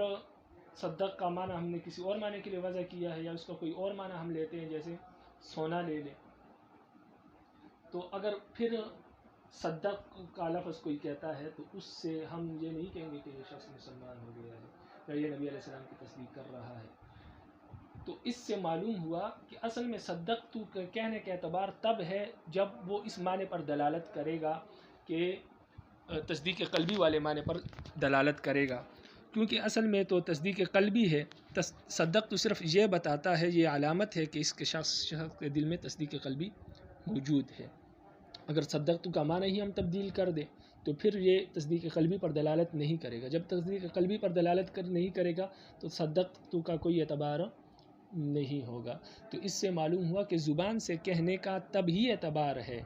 صدق کا معنی ہم نے کسی اور معنی کے لیے وضع کیا ہے، یا اس کا کوئی اور معنی ہم لیتے ہیں، جیسے سونا لے لیں، تو اگر پھر صدق کا لفظ کوئی کہتا ہے تو اس سے ہم یہ نہیں کہیں گے کہ یہ شخص مسلمان ہو گیا ہے یا یہ نبی علیہ السلام کی تصدیق کر رہا ہے۔ تو اس سے معلوم ہوا کہ اصل میں صدق تو کہنے کا اعتبار تب ہے جب وہ اس معنی پر دلالت کرے گا کہ تصدیق قلبی والے معنی پر دلالت کرے گا، کیونکہ اصل میں تو تصدیق قلبی ہے۔ صدق تو صرف یہ بتاتا ہے، یہ علامت ہے کہ اس کے شخص کے دل میں تصدیق قلبی موجود ہے۔ اگر صدقت کا معنی ہی ہم تبدیل کر دیں تو پھر یہ تصدیق قلبی پر دلالت نہیں کرے گا۔ جب تصدیق قلبی پر دلالت نہیں کرے گا تو صدقت کا کوئی اعتبار نہیں ہوگا۔ تو اس سے معلوم ہوا کہ زبان سے کہنے کا تب ہی اعتبار ہے،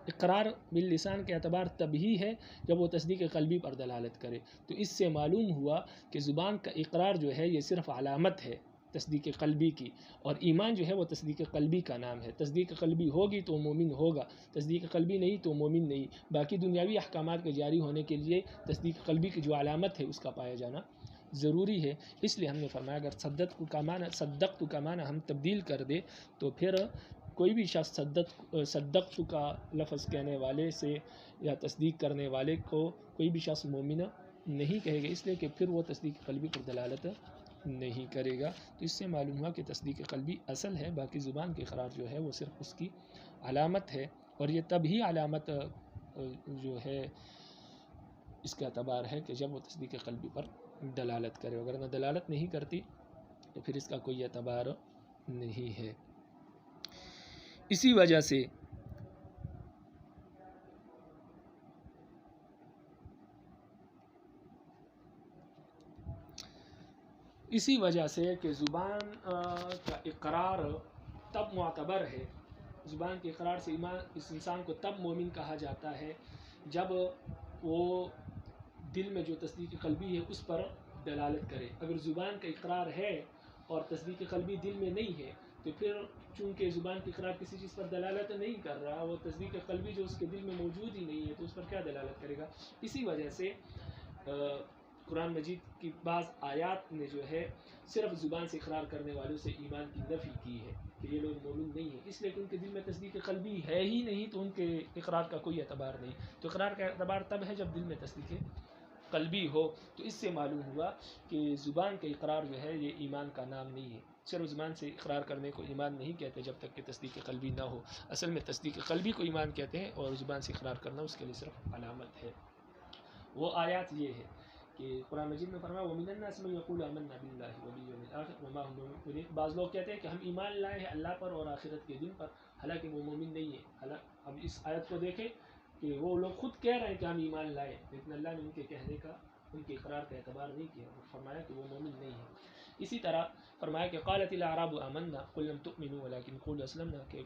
اقرار باللسان کے اعتبار تب ہی ہے جب وہ تصدیق قلبی پر دلالت کرے۔ تو اس سے معلوم ہوا کہ زبان کا اقرار جو ہے یہ صرف علامت ہے تصدیق قلبی کی، اور ایمان جو ہے وہ تصدیق قلبی کا نام ہے۔ تصدیق قلبی ہوگی تو مومن ہوگا، تصدیق قلبی نہیں تو مومن نہیں۔ باقی دنیاوی احکامات کے جاری ہونے کے لیے تصدیق قلبی کی جو علامت ہے اس کا پایا جانا ضروری ہے۔ اس لیے ہم نے فرمایا اگر صدقت کا معنی ہم تبدیل کر دے تو پھر کوئی بھی شخص صدقت کا لفظ کہنے والے سے یا تصدیق کرنے والے کو کوئی بھی شخص مومن نہیں کہے گا، اس لیے کہ پھر وہ تصدیق قلبی پر دلالت نہیں کرے گا۔ تو اس سے معلوم ہوا کہ تصدیق قلبی اصل ہے، باقی زبان کے اقرار جو ہے وہ صرف اس کی علامت ہے، اور یہ تب ہی علامت جو ہے اس کا اعتبار ہے کہ جب وہ تصدیق قلبی پر دلالت کرے، اگر نہ دلالت نہیں کرتی تو پھر اس کا کوئی اعتبار نہیں ہے۔ اسی وجہ سے کہ زبان کا اقرار تب معتبر ہے، زبان کے اقرار سے اس انسان کو تب مومن کہا جاتا ہے جب وہ دل میں جو تصدیق قلبی ہے اس پر دلالت کرے۔ اگر زبان کا اقرار ہے اور تصدیق قلبی دل میں نہیں ہے تو پھر چونکہ زبان کا اقرار کسی چیز پر دلالت نہیں کر رہا، وہ تصدیق قلبی جو اس کے دل میں موجود ہی نہیں ہے تو اس پر کیا دلالت کرے گا۔ اسی وجہ سے قرآن مجید کی بعض آیات نے جو ہے صرف زبان سے اقرار کرنے والوں سے ایمان کی نفی کی ہے کہ یہ لوگ مومن نہیں ہیں، اس لیے کہ ان کے دل میں تصدیق قلبی ہے ہی نہیں تو ان کے اقرار کا کوئی اعتبار نہیں۔ تو اقرار کا اعتبار تب ہے جب دل میں تصدیق قلبی ہو۔ تو اس سے معلوم ہوا کہ زبان کا اقرار جو ہے یہ ایمان کا نام نہیں ہے، صرف زبان سے اقرار کرنے کو ایمان نہیں کہتے جب تک کہ تصدیق قلبی نہ ہو۔ اصل میں تصدیق قلبی کو ایمان کہتے ہیں اور زبان سے اقرار کرنا اس کے لیے صرف علامت ہے۔ وہ آیات یہ ہے کہ قرآن مجید میں فرمایا وَمِنَ النَّاسِ مَن يَقُولُ آمَنَّا بِاللَّهِ وَبِالْيَوْمِ الْآخِرِ وَمَا هُم بِمُؤْمِنِينَ۔ بعض لوگ کہتے ہیں کہ ہم ایمان لائے ہیں اللہ پر اور آخرت کے دن پر، حالانکہ وہ مومن نہیں ہے۔ اب اس آیت کو دیکھیں کہ وہ لوگ خود کہہ رہے ہیں کہ ہم ایمان لائے، لیکن اللہ نے ان کے کہنے کا، ان کے اقرار کا اعتبار نہیں کیا اور فرمایا کہ وہ مومن نہیں ہے۔ اسی طرح فرمایا کہ قالت الاعراب آمنا قل لم تؤمنوا ولكن قولوا اسلمنا، کہ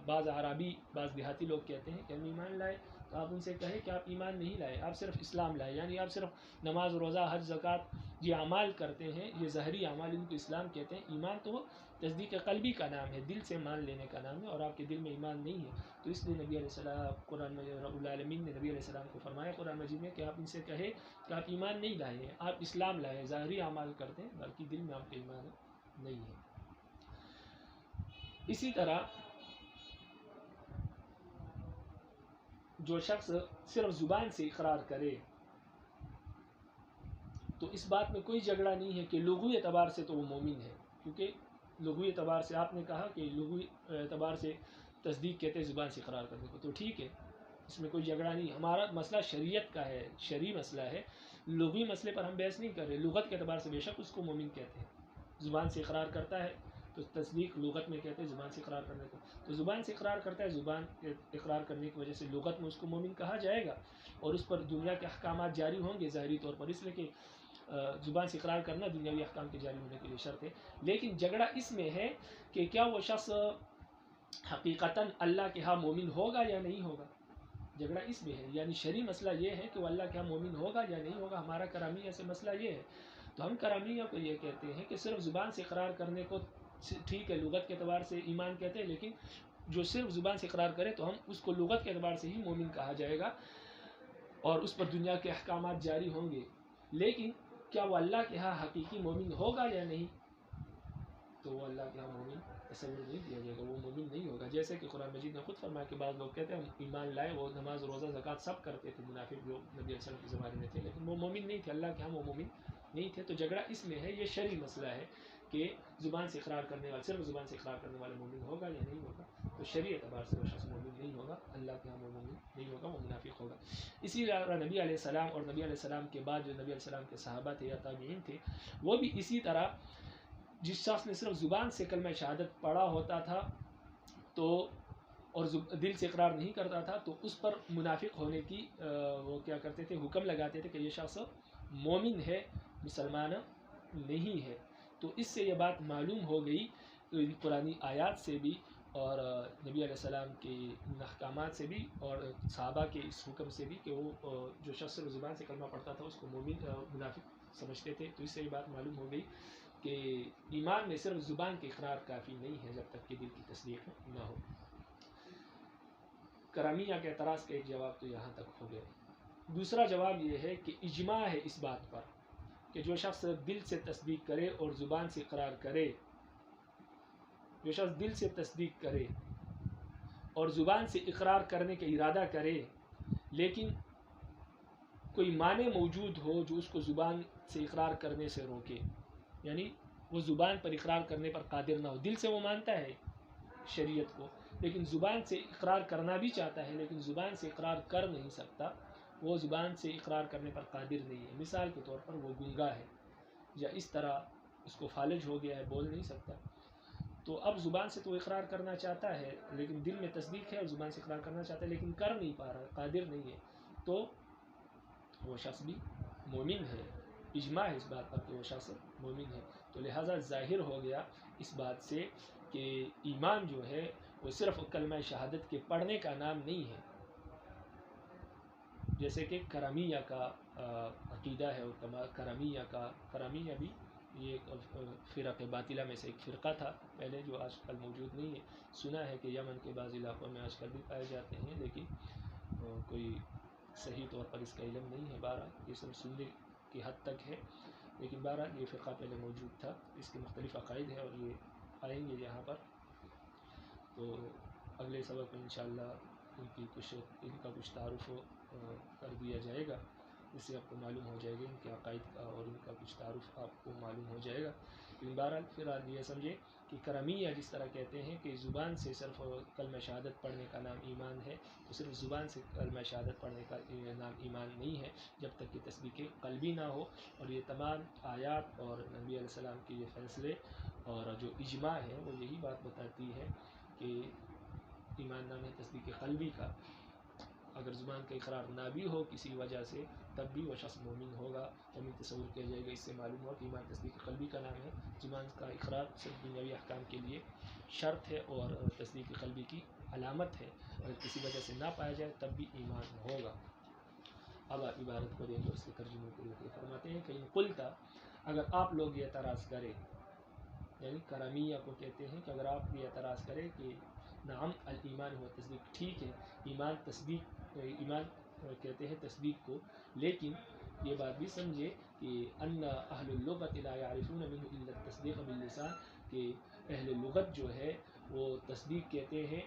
بعض اعرابی، بعض دیہاتی لوگ کہتے ہیں کہ ہم ایمان لائے، تو آپ ان سے کہیں کہ آپ ایمان نہیں لائے، آپ صرف اسلام لائے، یعنی آپ صرف نماز روزہ حج زکوٰۃ یہ اعمال کرتے ہیں، یہ ظاہری اعمال ان کو اسلام کہتے ہیں۔ ایمان تو تصدیق قلبی کا نام ہے، دل سے مان لینے کا نام ہے، اور آپ کے دل میں ایمان نہیں ہے تو اس لیے نبی علیہ السلام قرآن میں رب العالمین نے نبی علیہ السلام کو فرمایا قرآن مجید میں کہ آپ ان سے کہے کہ آپ ایمان نہیں لائے ہیں، آپ اسلام لائے ہیں، ظاہری اعمال کرتے ہیں بلکہ دل میں آپ کا ایمان نہیں ہے۔ اسی طرح جو شخص صرف زبان سے اقرار کرے تو اس بات میں کوئی جھگڑا نہیں ہے کہ لغوی اعتبار سے تو وہ مومن ہے، کیونکہ لغوی اعتبار سے آپ نے کہا کہ لغوی اعتبار سے تصدیق کہتے ہیں زبان سے اقرار کرنے کو، تو ٹھیک ہے، اس میں کوئی جھگڑا نہیں۔ ہمارا مسئلہ شریعت کا ہے، شرعی مسئلہ ہے، لغوی مسئلے پر ہم بحث نہیں کر رہے۔ لغت کے اعتبار سے بے شک اس کو مومن کہتے ہیں، زبان سے اقرار کرتا ہے تو تصدیق لغت میں کہتے ہیں زبان سے اقرار کرنے کو، تو زبان سے اقرار کرتا ہے، زبان اقرار کرنے کی وجہ سے لغت میں اس کو مومن کہا جائے گا، اور اس پر دنیا کے احکامات جاری ہوں گے ظاہری طور پر، اس لیے کہ زبان سے اقرار کرنا دنیاوی احکام کے جاری ہونے کے لیے شرط ہے۔ لیکن جھگڑا اس میں ہے کہ کیا وہ شخص حقیقتاً اللہ کے ہاں مومن ہوگا یا نہیں ہوگا، جھگڑا اس میں ہے۔ یعنی شرعی مسئلہ یہ ہے کہ وہ اللہ کے ہاں مومن ہوگا یا نہیں ہوگا۔ ہمارا کرامیہ سے مسئلہ یہ ہے، تو ہم کرامیہ کو یہ کہتے ہیں کہ صرف زبان سے اقرار کرنے کو ٹھیک ہے، لغت کے اعتبار سے ایمان کہتے ہیں، لیکن جو صرف زبان سے اقرار کرے تو ہم اس کو لغت کے اعتبار سے ہی مومن کہا جائے گا، اور اس پر دنیا کے احکامات جاری ہوں گے۔ لیکن کیا وہ اللہ کے ہاں حقیقی مومن ہوگا یا نہیں، تو وہ اللہ کے ہاں مومن تصور نہیں کیا جائے گا، وہ مومن نہیں ہوگا۔ جیسے کہ قرآن مجید نے خود فرمایا کہ بعض لوگ کہتے ہیں ہم ایمان لائے، وہ نماز روزہ زکوٰۃ سب کرتے تھے، منافق جو نبی علیہ السلام کے زمانے میں تھے، لیکن وہ مومن نہیں تھے، اللہ کے ہاں وہ مومن نہیں تھے۔ تو جھگڑا اس میں ہے، یہ شرعی مسئلہ ہے کہ زبان سے اقرار کرنے والا، صرف زبان سے اقرار کرنے والا مومن ہوگا یا نہیں ہوگا، تو شرعی اعتبار سے وہ شخص مومن نہیں ہوگا، اللہ کے ہاں وہ مومن نہیں ہوگا، وہ منافق ہوگا۔ اسی طرح نبی علیہ السلام اور نبی علیہ السلام کے بعد جو نبی علیہ السلام کے صحابہ تھے یا تابعین تھے، وہ بھی اسی طرح جس شخص نے صرف زبان سے کلمہ شہادت پڑھا ہوتا تھا تو اور دل سے اقرار نہیں کرتا تھا، تو اس پر منافق ہونے کی وہ کیا کرتے تھے، حکم لگاتے تھے کہ یہ شخص مومن ہے، مسلمان نہیں ہے۔ تو اس سے یہ بات معلوم ہو گئی قرآنی آیات سے بھی اور نبی علیہ السلام کے احکامات سے بھی اور صحابہ کے اس حکم سے بھی کہ وہ جو شخص صرف زبان سے کلمہ پڑھتا تھا اس کو مومن منافق سمجھتے تھے۔ تو اس سے یہ بات معلوم ہو گئی کہ ایمان میں صرف زبان کے اقرار کافی نہیں ہے جب تک کہ دل کی تصدیق نہ ہو۔ کرامیہ کے اعتراض کا ایک جواب تو یہاں تک ہو گیا۔ دوسرا جواب یہ ہے کہ اجماع ہے اس بات پر کہ جو شخص دل سے تصدیق کرے اور زبان سے اقرار کرے، جو شخص دل سے تصدیق کرے اور زبان سے اقرار کرنے کا ارادہ کرے لیکن کوئی معنی موجود ہو جو اس کو زبان سے اقرار کرنے سے روکے، یعنی وہ زبان پر اقرار کرنے پر قادر نہ ہو، دل سے وہ مانتا ہے شریعت کو لیکن زبان سے اقرار کرنا بھی چاہتا ہے لیکن زبان سے اقرار کر نہیں سکتا، وہ زبان سے اقرار کرنے پر قادر نہیں ہے۔ مثال کے طور پر وہ گنگا ہے یا اس طرح اس کو فالج ہو گیا ہے، بول نہیں سکتا، تو اب زبان سے تو اقرار کرنا چاہتا ہے لیکن دل میں تصدیق ہے اور زبان سے اقرار کرنا چاہتا ہے لیکن کر نہیں پا رہا، قادر نہیں ہے، تو وہ شخص بھی مومن ہے۔ اجماع ہے اس بات پر کہ وہ شخص مومن ہے۔ تو لہٰذا ظاہر ہو گیا اس بات سے کہ ایمان جو ہے وہ صرف کلمہ شہادت کے پڑھنے کا نام نہیں ہے، جیسے کہ کرامیہ کا عقیدہ ہے، اور کرامیہ بھی یہ فرق باطلہ میں سے ایک فرقہ تھا پہلے جو آج کل موجود نہیں ہے۔ سنا ہے کہ یمن کے بعض علاقوں میں آج کل بھی پائے جاتے ہیں لیکن کوئی صحیح طور پر اس کا علم نہیں ہے، بہرحال یہ سب سننے کی حد تک ہے، لیکن بہرحال یہ فرقہ پہلے موجود تھا، اس کے مختلف عقائد ہیں اور یہ آئیں گے یہاں پر، تو اگلے سبق میں انشاءاللہ ان کا کچھ تعارف کر دیا جائے گا، اس سے آپ کو معلوم ہو جائے گا ان کے عقائد کا اور ان کا کچھ تعارف آپ کو معلوم ہو جائے گا۔ لیکن بہرحال فی الحال یہ سمجھے کہ کرامیہ جس طرح کہتے ہیں کہ زبان سے صرف کلمہ شہادت پڑھنے کا نام ایمان ہے، تو صرف زبان سے کلمہ شہادت پڑھنے کا نام ایمان نہیں ہے جب تک کہ تصدیق قلبی نہ ہو۔ اور یہ تمام آیات اور نبی علیہ السلام کے یہ فیصلے اور جو اجماع ہے وہ یہی بات بتاتی ہے کہ ایمان نام ہے تصدیق قلبی کا، اگر زبان کا اقرار نہ بھی ہو کسی وجہ سے تب بھی وہ شخص مومن ہوگا، مومن تصور کیا جائے گا۔ اس سے معلوم ہوا کہ ایمان تصدیق قلبی کا نام ہے، زبان کا اقرار صرف دنیاوی احکام کے لیے شرط ہے اور تصدیق قلبی کی علامت ہے، اگر کسی وجہ سے نہ پایا جائے تب بھی ایمان ہوگا۔ اب آپ عبارت کو دیکھ لو، اس کے ترجمے کو دیکھ لو، فرماتے ہیں کہ ان قلت اگر آپ لوگ یہ اعتراض کریں، یعنی کرمیہ کو کہتے ہیں کہ اگر آپ یہ اعتراض کریں کہ نعم الایمان ہوا تصدیق، ٹھیک ہے ایمان تصدیق، ایمان کہتے ہیں تصدیق کو، لیکن یہ بات بھی سمجھے کہ ان اہل اللغت لا يعرفون منه الا التصدیق باللسان، کہ اہل لغت جو ہے وہ تصدیق کہتے ہیں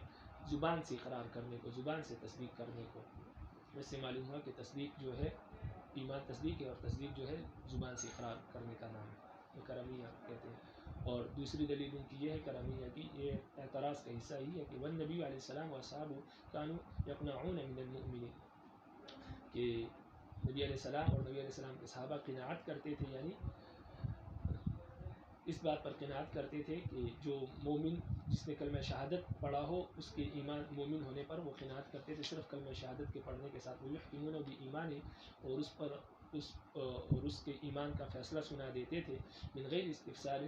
زبان سے اقرار کرنے کو، زبان سے تصدیق کرنے کو۔ اس سے معلوم ہوا کہ تصدیق جو ہے ایمان تصدیق ہے، اور تصدیق جو ہے زبان سے اقرار کرنے کا نام ہے، یہ کرمیہ کہتے ہیں۔ اور دوسری دلیل ان کی یہ ہے کرمیہ کی، یہ اعتراض کا حصہ ہی ہے کہ والنبی علیہ السلام واصحابہ كانوا يقنعون من المؤمنین، کہ نبی علیہ السلام اور نبی علیہ السلام کے صحابہ قناعت کرتے تھے، یعنی اس بات پر قناعت کرتے تھے کہ جو مومن جس نے کلمہ شہادت پڑھا ہو اس کے ایمان، مومن ہونے پر وہ قناعت کرتے تھے صرف کلمہ شہادت کے پڑھنے کے ساتھ، وَيُحْكِمُونَ بِإِيمَانِهِ، اور اس پر اور اس کے ایمان کا فیصلہ سنا دیتے تھے، من غیر استفسار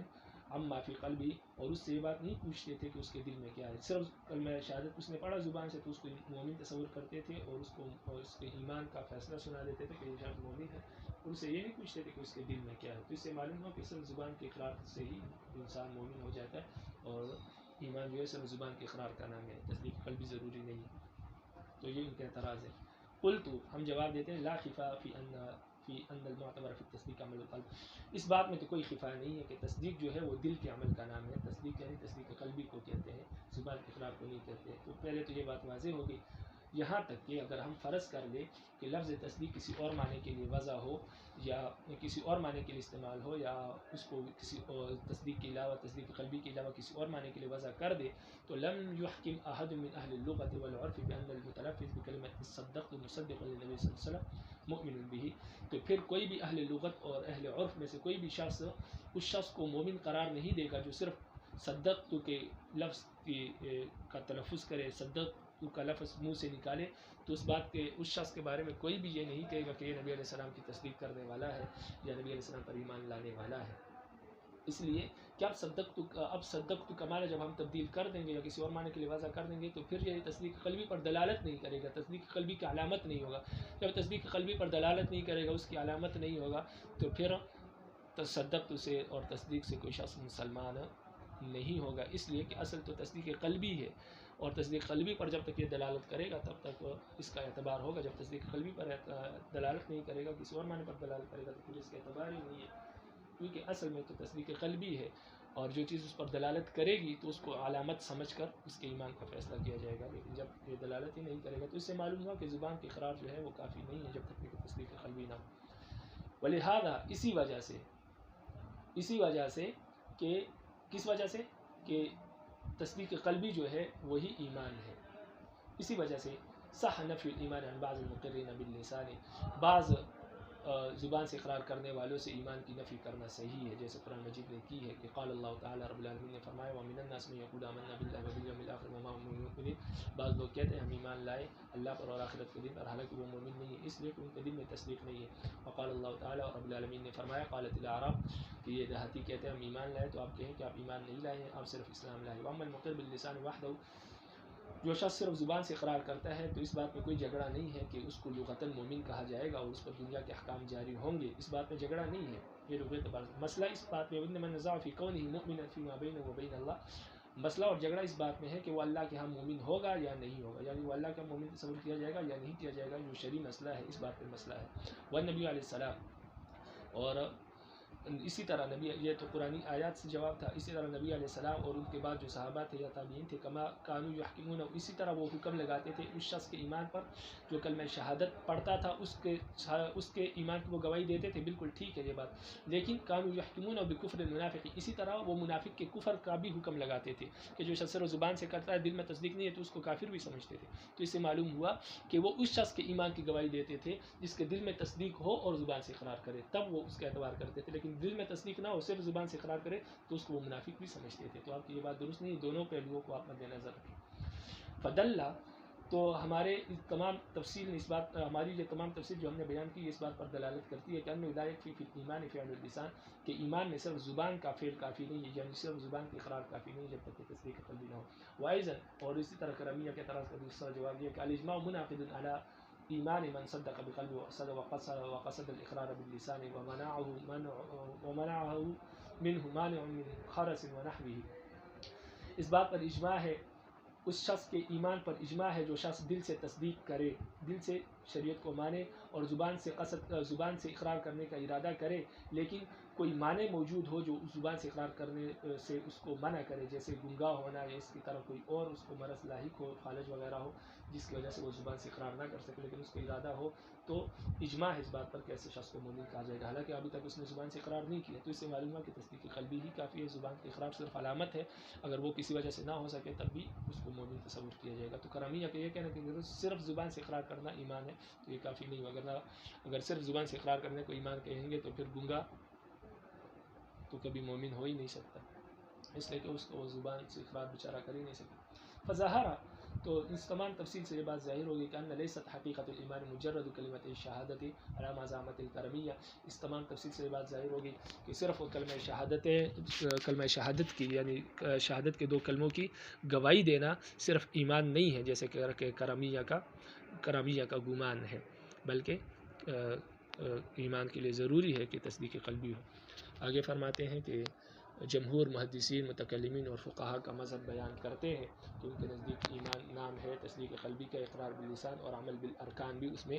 عما فی قلبی، اور اس سے یہ بات نہیں پوچھتے تھے کہ اس کے دل میں کیا ہے، صرف کلمہ شہادت اس نے پڑھا زبان سے تو اس کو مومن تصور کرتے تھے، اور اس کو اس کے ایمان کا فیصلہ سنا دیتے تھے کہ یہ شخص مومن ہے، ان سے یہ نہیں پوچھتے تھے کہ اس کے دل میں کیا ہے۔ تو اس سے معلوم ہو کہ صرف زبان کے اقرار سے ہی انسان مومن ہو جاتا ہے، اور ایمان جو ہے صرف زبان کے اقرار کا نام ہے، تصدیق قلبی ضروری نہیں ہے۔ تو یہ ان کا اعتراض ہے۔ قلت، ہم جواب دیتے ہیں لا خفا فی ان المعتبر فی التصدیق عمل القلب، اس بات میں تو کوئی خفا نہیں ہے کہ تصدیق جو ہے وہ دل کے عمل کا نام ہے، تصدیق یعنی تصدیق قلبی کو کہتے ہیں، زبان کے اقرار کو نہیں کہتے۔ تو پہلے تو یہ بات واضح ہوگی، یہاں تک کہ اگر ہم فرض کر لیں کہ لفظ تصدیق کسی اور معنی کے لیے وضع ہو یا کسی اور معنی کے لیے استعمال ہو، یا اس کو کسی اور تصدیق کے علاوہ، تصدیق قلبی کے علاوہ کسی اور معنی کے لیے وضع کر دے، تو لم يحكم احد من اهل اللغة والعرف بان المتلفظ بكلمة صدقت مصدق للنبي صلی اللہ علیہ وسلم مؤمن به، تو پھر کوئی بھی اہل لغت اور اہل عرف میں سے کوئی بھی شخص اس شخص کو مومن قرار نہیں دے گا جو صرف صدقت کے لفظ کا تلفظ کرے، صدقت کا لفظ منہ سے نکالے، تو اس بات کے اس شخص کے بارے میں کوئی بھی یہ نہیں کہے گا کہ یہ نبی علیہ السلام کی تصدیق کرنے والا ہے یا نبی علیہ السلام پر ایمان لانے والا ہے۔ اس لیے کہ اب صدقت کا معنی جب ہم تبدیل کر دیں گے یا کسی اور معنی کے لیے وضع کر دیں گے تو پھر یہ تصدیق قلبی پر دلالت نہیں کرے گا، تصدیق قلبی کی علامت نہیں ہوگا۔ جب تصدیق قلبی پر دلالت نہیں کرے گا، اس کی علامت نہیں ہوگا، تو پھر تصدقت سے اور تصدیق سے کوئی شخص مسلمان نہیں ہوگا۔ اس لیے کہ اصل تو تصدیق قلبی ہے، اور تصدیق قلبی پر جب تک یہ دلالت کرے گا تب تک اس کا اعتبار ہوگا، جب تصدیق قلبی پر دلالت نہیں کرے گا، کسی اور معنی پر دلالت کرے گا تو پھر اس کا اعتبار ہی نہیں ہے، کیونکہ اصل میں تو تصدیق قلبی ہے، اور جو چیز اس پر دلالت کرے گی تو اس کو علامت سمجھ کر اس کے ایمان کا فیصلہ کیا جائے گا، لیکن جب یہ دلالت ہی نہیں کرے گا تو اس سے معلوم ہوا کہ زبان کے اقرار جو ہے وہ کافی نہیں ہے جب تک کہ تصدیق قلبی نہ ہو۔ ولہذا اسی وجہ سے کہ کس وجہ سے کہ تصدیق قلبی جو ہے وہی ایمان ہے، اسی وجہ سے صح نفی الایمان عن بعض المقرین باللسان، بعض زبان سے اقرار کرنے والوں سے ایمان کی نفی کرنا صحیح ہے، جیسے قرآن مجید نے کی ہے کہ قال اللہ تعالی رب العالمین نے فرمایا وَمِنَ النَّاسِ مَن يَقُولُ آمَنَّا بِاللَّهِ وَبِالْيَوْمِ الْآخِرِ وَمَا هُم بِمُؤْمِنِينَ، بعض لوگ کہتے ہیں ہم ایمان لائے اللہ پر اور آخرت کے دن پر، حالانکہ وہ مومن نہیں ہے، اس لیے کہ ان کے دل میں تصدیق نہیں ہے۔ وقال اللہ تعالی، اور رب العالمین نے فرمایا قالت الاعراب، کہ یہ دیہاتی کہتے ہیں ہم ایمان لائے، تو آپ کہیں کہ آپ ایمان نہیں لائے ہیں، آپ صرف اسلام لائے۔ وَأَمَّا الْمُقِرُّ بِاللِّسَانِ وَحْدَهُ، جو شخص صرف زبان سے اقرار کرتا ہے تو اس بات میں کوئی جھگڑا نہیں ہے کہ اس کو لغتاً مومن کہا جائے گا اور اس پر دنیا کے احکام جاری ہوں گے، اس بات میں جھگڑا نہیں ہے، یہ لغوی اعتبار سے مسئلہ اس بات میں وَإِنَّمَا النِّزَاعُ فِي كَوْنِهِ مُؤْمِنًا فِيمَا بَيْنَهُ وَبَيْنَ اللَّهِ، مسئلہ اور جھگڑا اس بات میں ہے کہ وہ اللہ کے ہاں مومن ہوگا یا نہیں ہوگا، یعنی وہ اللہ کا مومن تصور کیا جائے گا یا نہیں کیا جائے گا، جو شرعی مسئلہ ہے اس بات پہ مسئلہ ہے۔ والنبی علیہ السلام، اور اسی طرح نبی، یہ تو قرآنی آیات سے جواب تھا، اسی طرح نبی علیہ السلام اور ان کے بعد جو صحابہ تھے یا تابعین تھے، کما کانوا یحکمون، اسی طرح وہ حکم لگاتے تھے اس شخص کے ایمان پر جو کلمہ شہادت پڑھتا تھا، اس کے ایمان کی وہ گواہی دیتے تھے، بالکل ٹھیک ہے یہ بات، لیکن کانوا یحکمون بکفر المنافق، اسی طرح وہ منافق کے کفر کا بھی حکم لگاتے تھے کہ جو شخص صرف زبان سے کرتا ہے دل میں تصدیق نہیں ہے تو اس کو کافر بھی سمجھتے تھے۔ تو اس سے معلوم ہوا کہ وہ اس شخص کے ایمان کی گواہی دیتے تھے جس کے دل میں تصدیق ہو اور زبان سے اقرار کرے، تب وہ اس کا اعتبار کرتے تھے، لیکن دل میں تصدیق نہ ہو صرف زبان سے اقرار کرے تو اس کو وہ منافق بھی سمجھتے تھے۔ تو آپ کی یہ بات درست نہیں، دونوں پہلوؤں کو آپ مد نظر رکھیں۔ فدلہ، تو ہمارے تمام تفصیل اس بات، ہماری یہ تمام تفصیل جو ہم نے بیان کی اس بات پر دلالت کرتی ہے کہ انه لا يكفي في الايمان فعل اللسان، کہ ایمان میں صرف زبان کا فعل کافی نہیں ہے، یعنی صرف زبان کی اقرار کافی نہیں جب تک کہ تصدیق قلبی نہ ہو۔ وايضا، اور اسی طرح کرمیہ کے اعتراض کا دوسرا جواب یہ کہ الاجماع منعقد على إيمان من صدق بقلبه وقصد الإقرار باللسان ومنعه منه مانع من خرس ونحوه. اس بات پر اجماع ہے، اس شخص کے ایمان پر اجماع ہے جو شخص دل سے تصدیق کرے، دل سے شریعت کو مانے اور زبان سے اقرار کرنے کا ارادہ کرے، لیکن کوئی معنی موجود ہو جو اس زبان سے اقرار کرنے سے اس کو منع کرے، جیسے گنگا ہونا یا اس کی طرح کوئی اور اس کو مرض لاحق ہو، فالج وغیرہ ہو، جس کی وجہ سے وہ زبان سے اقرار نہ کر سکے لیکن اس کا ارادہ ہو، تو اجماع ہے اس بات پر کہ ایسے شخص کو مومن کہا جائے گا، حالانکہ ابھی تک اس نے زبان سے اقرار نہیں کیا، تو اس سے معلوم ہے کہ تصدیق قلبی ہی کافی ہے، زبان کا اقرار صرف علامت ہے، اگر وہ کسی وجہ سے نہ ہو سکے تب بھی اس کو مومن تصور کیا جائے گا۔ تو کرامیا کا یہ کہنا کہ صرف زبان سے اقرار کرنا ایمان ہے تو یہ کافی نہیں ہوگا، اگر صرف زبان سے اقرار کرنے کو ایمان کہیں گے تو پھر گنگا تو کبھی مومن ہو ہی نہیں سکتا، اس لیے کہ اس کو زبان سے اقرار بیچارہ کر ہی نہیں سکتا۔ فظاہرہ، تو اس تمام تفصیل سے یہ بات ظاہر ہوگی کہ ان لیست حقیقت الایمان مجرد کلمۃ الشہادت علی ما زعمت الکرمیہ، اس تمام تفصیل سے یہ بات ظاہر ہوگی کہ صرف کلمہ شہادت کی، یعنی شہادت کے دو کلموں کی گواہی دینا صرف ایمان نہیں ہے جیسے کہ کرامیہ کا گمان ہے، بلکہ ایمان کے لیے ضروری ہے کہ تصدیق قلبی ہو۔ آگے فرماتے ہیں کہ جمہور محدثین، متکلمین اور فقہا کا مذہب بیان کرتے ہیں کہ ان کے نزدیک ایمان نام ہے تصدیق قلبی کا، اقرار باللسان اور عمل بالارکان بھی اس میں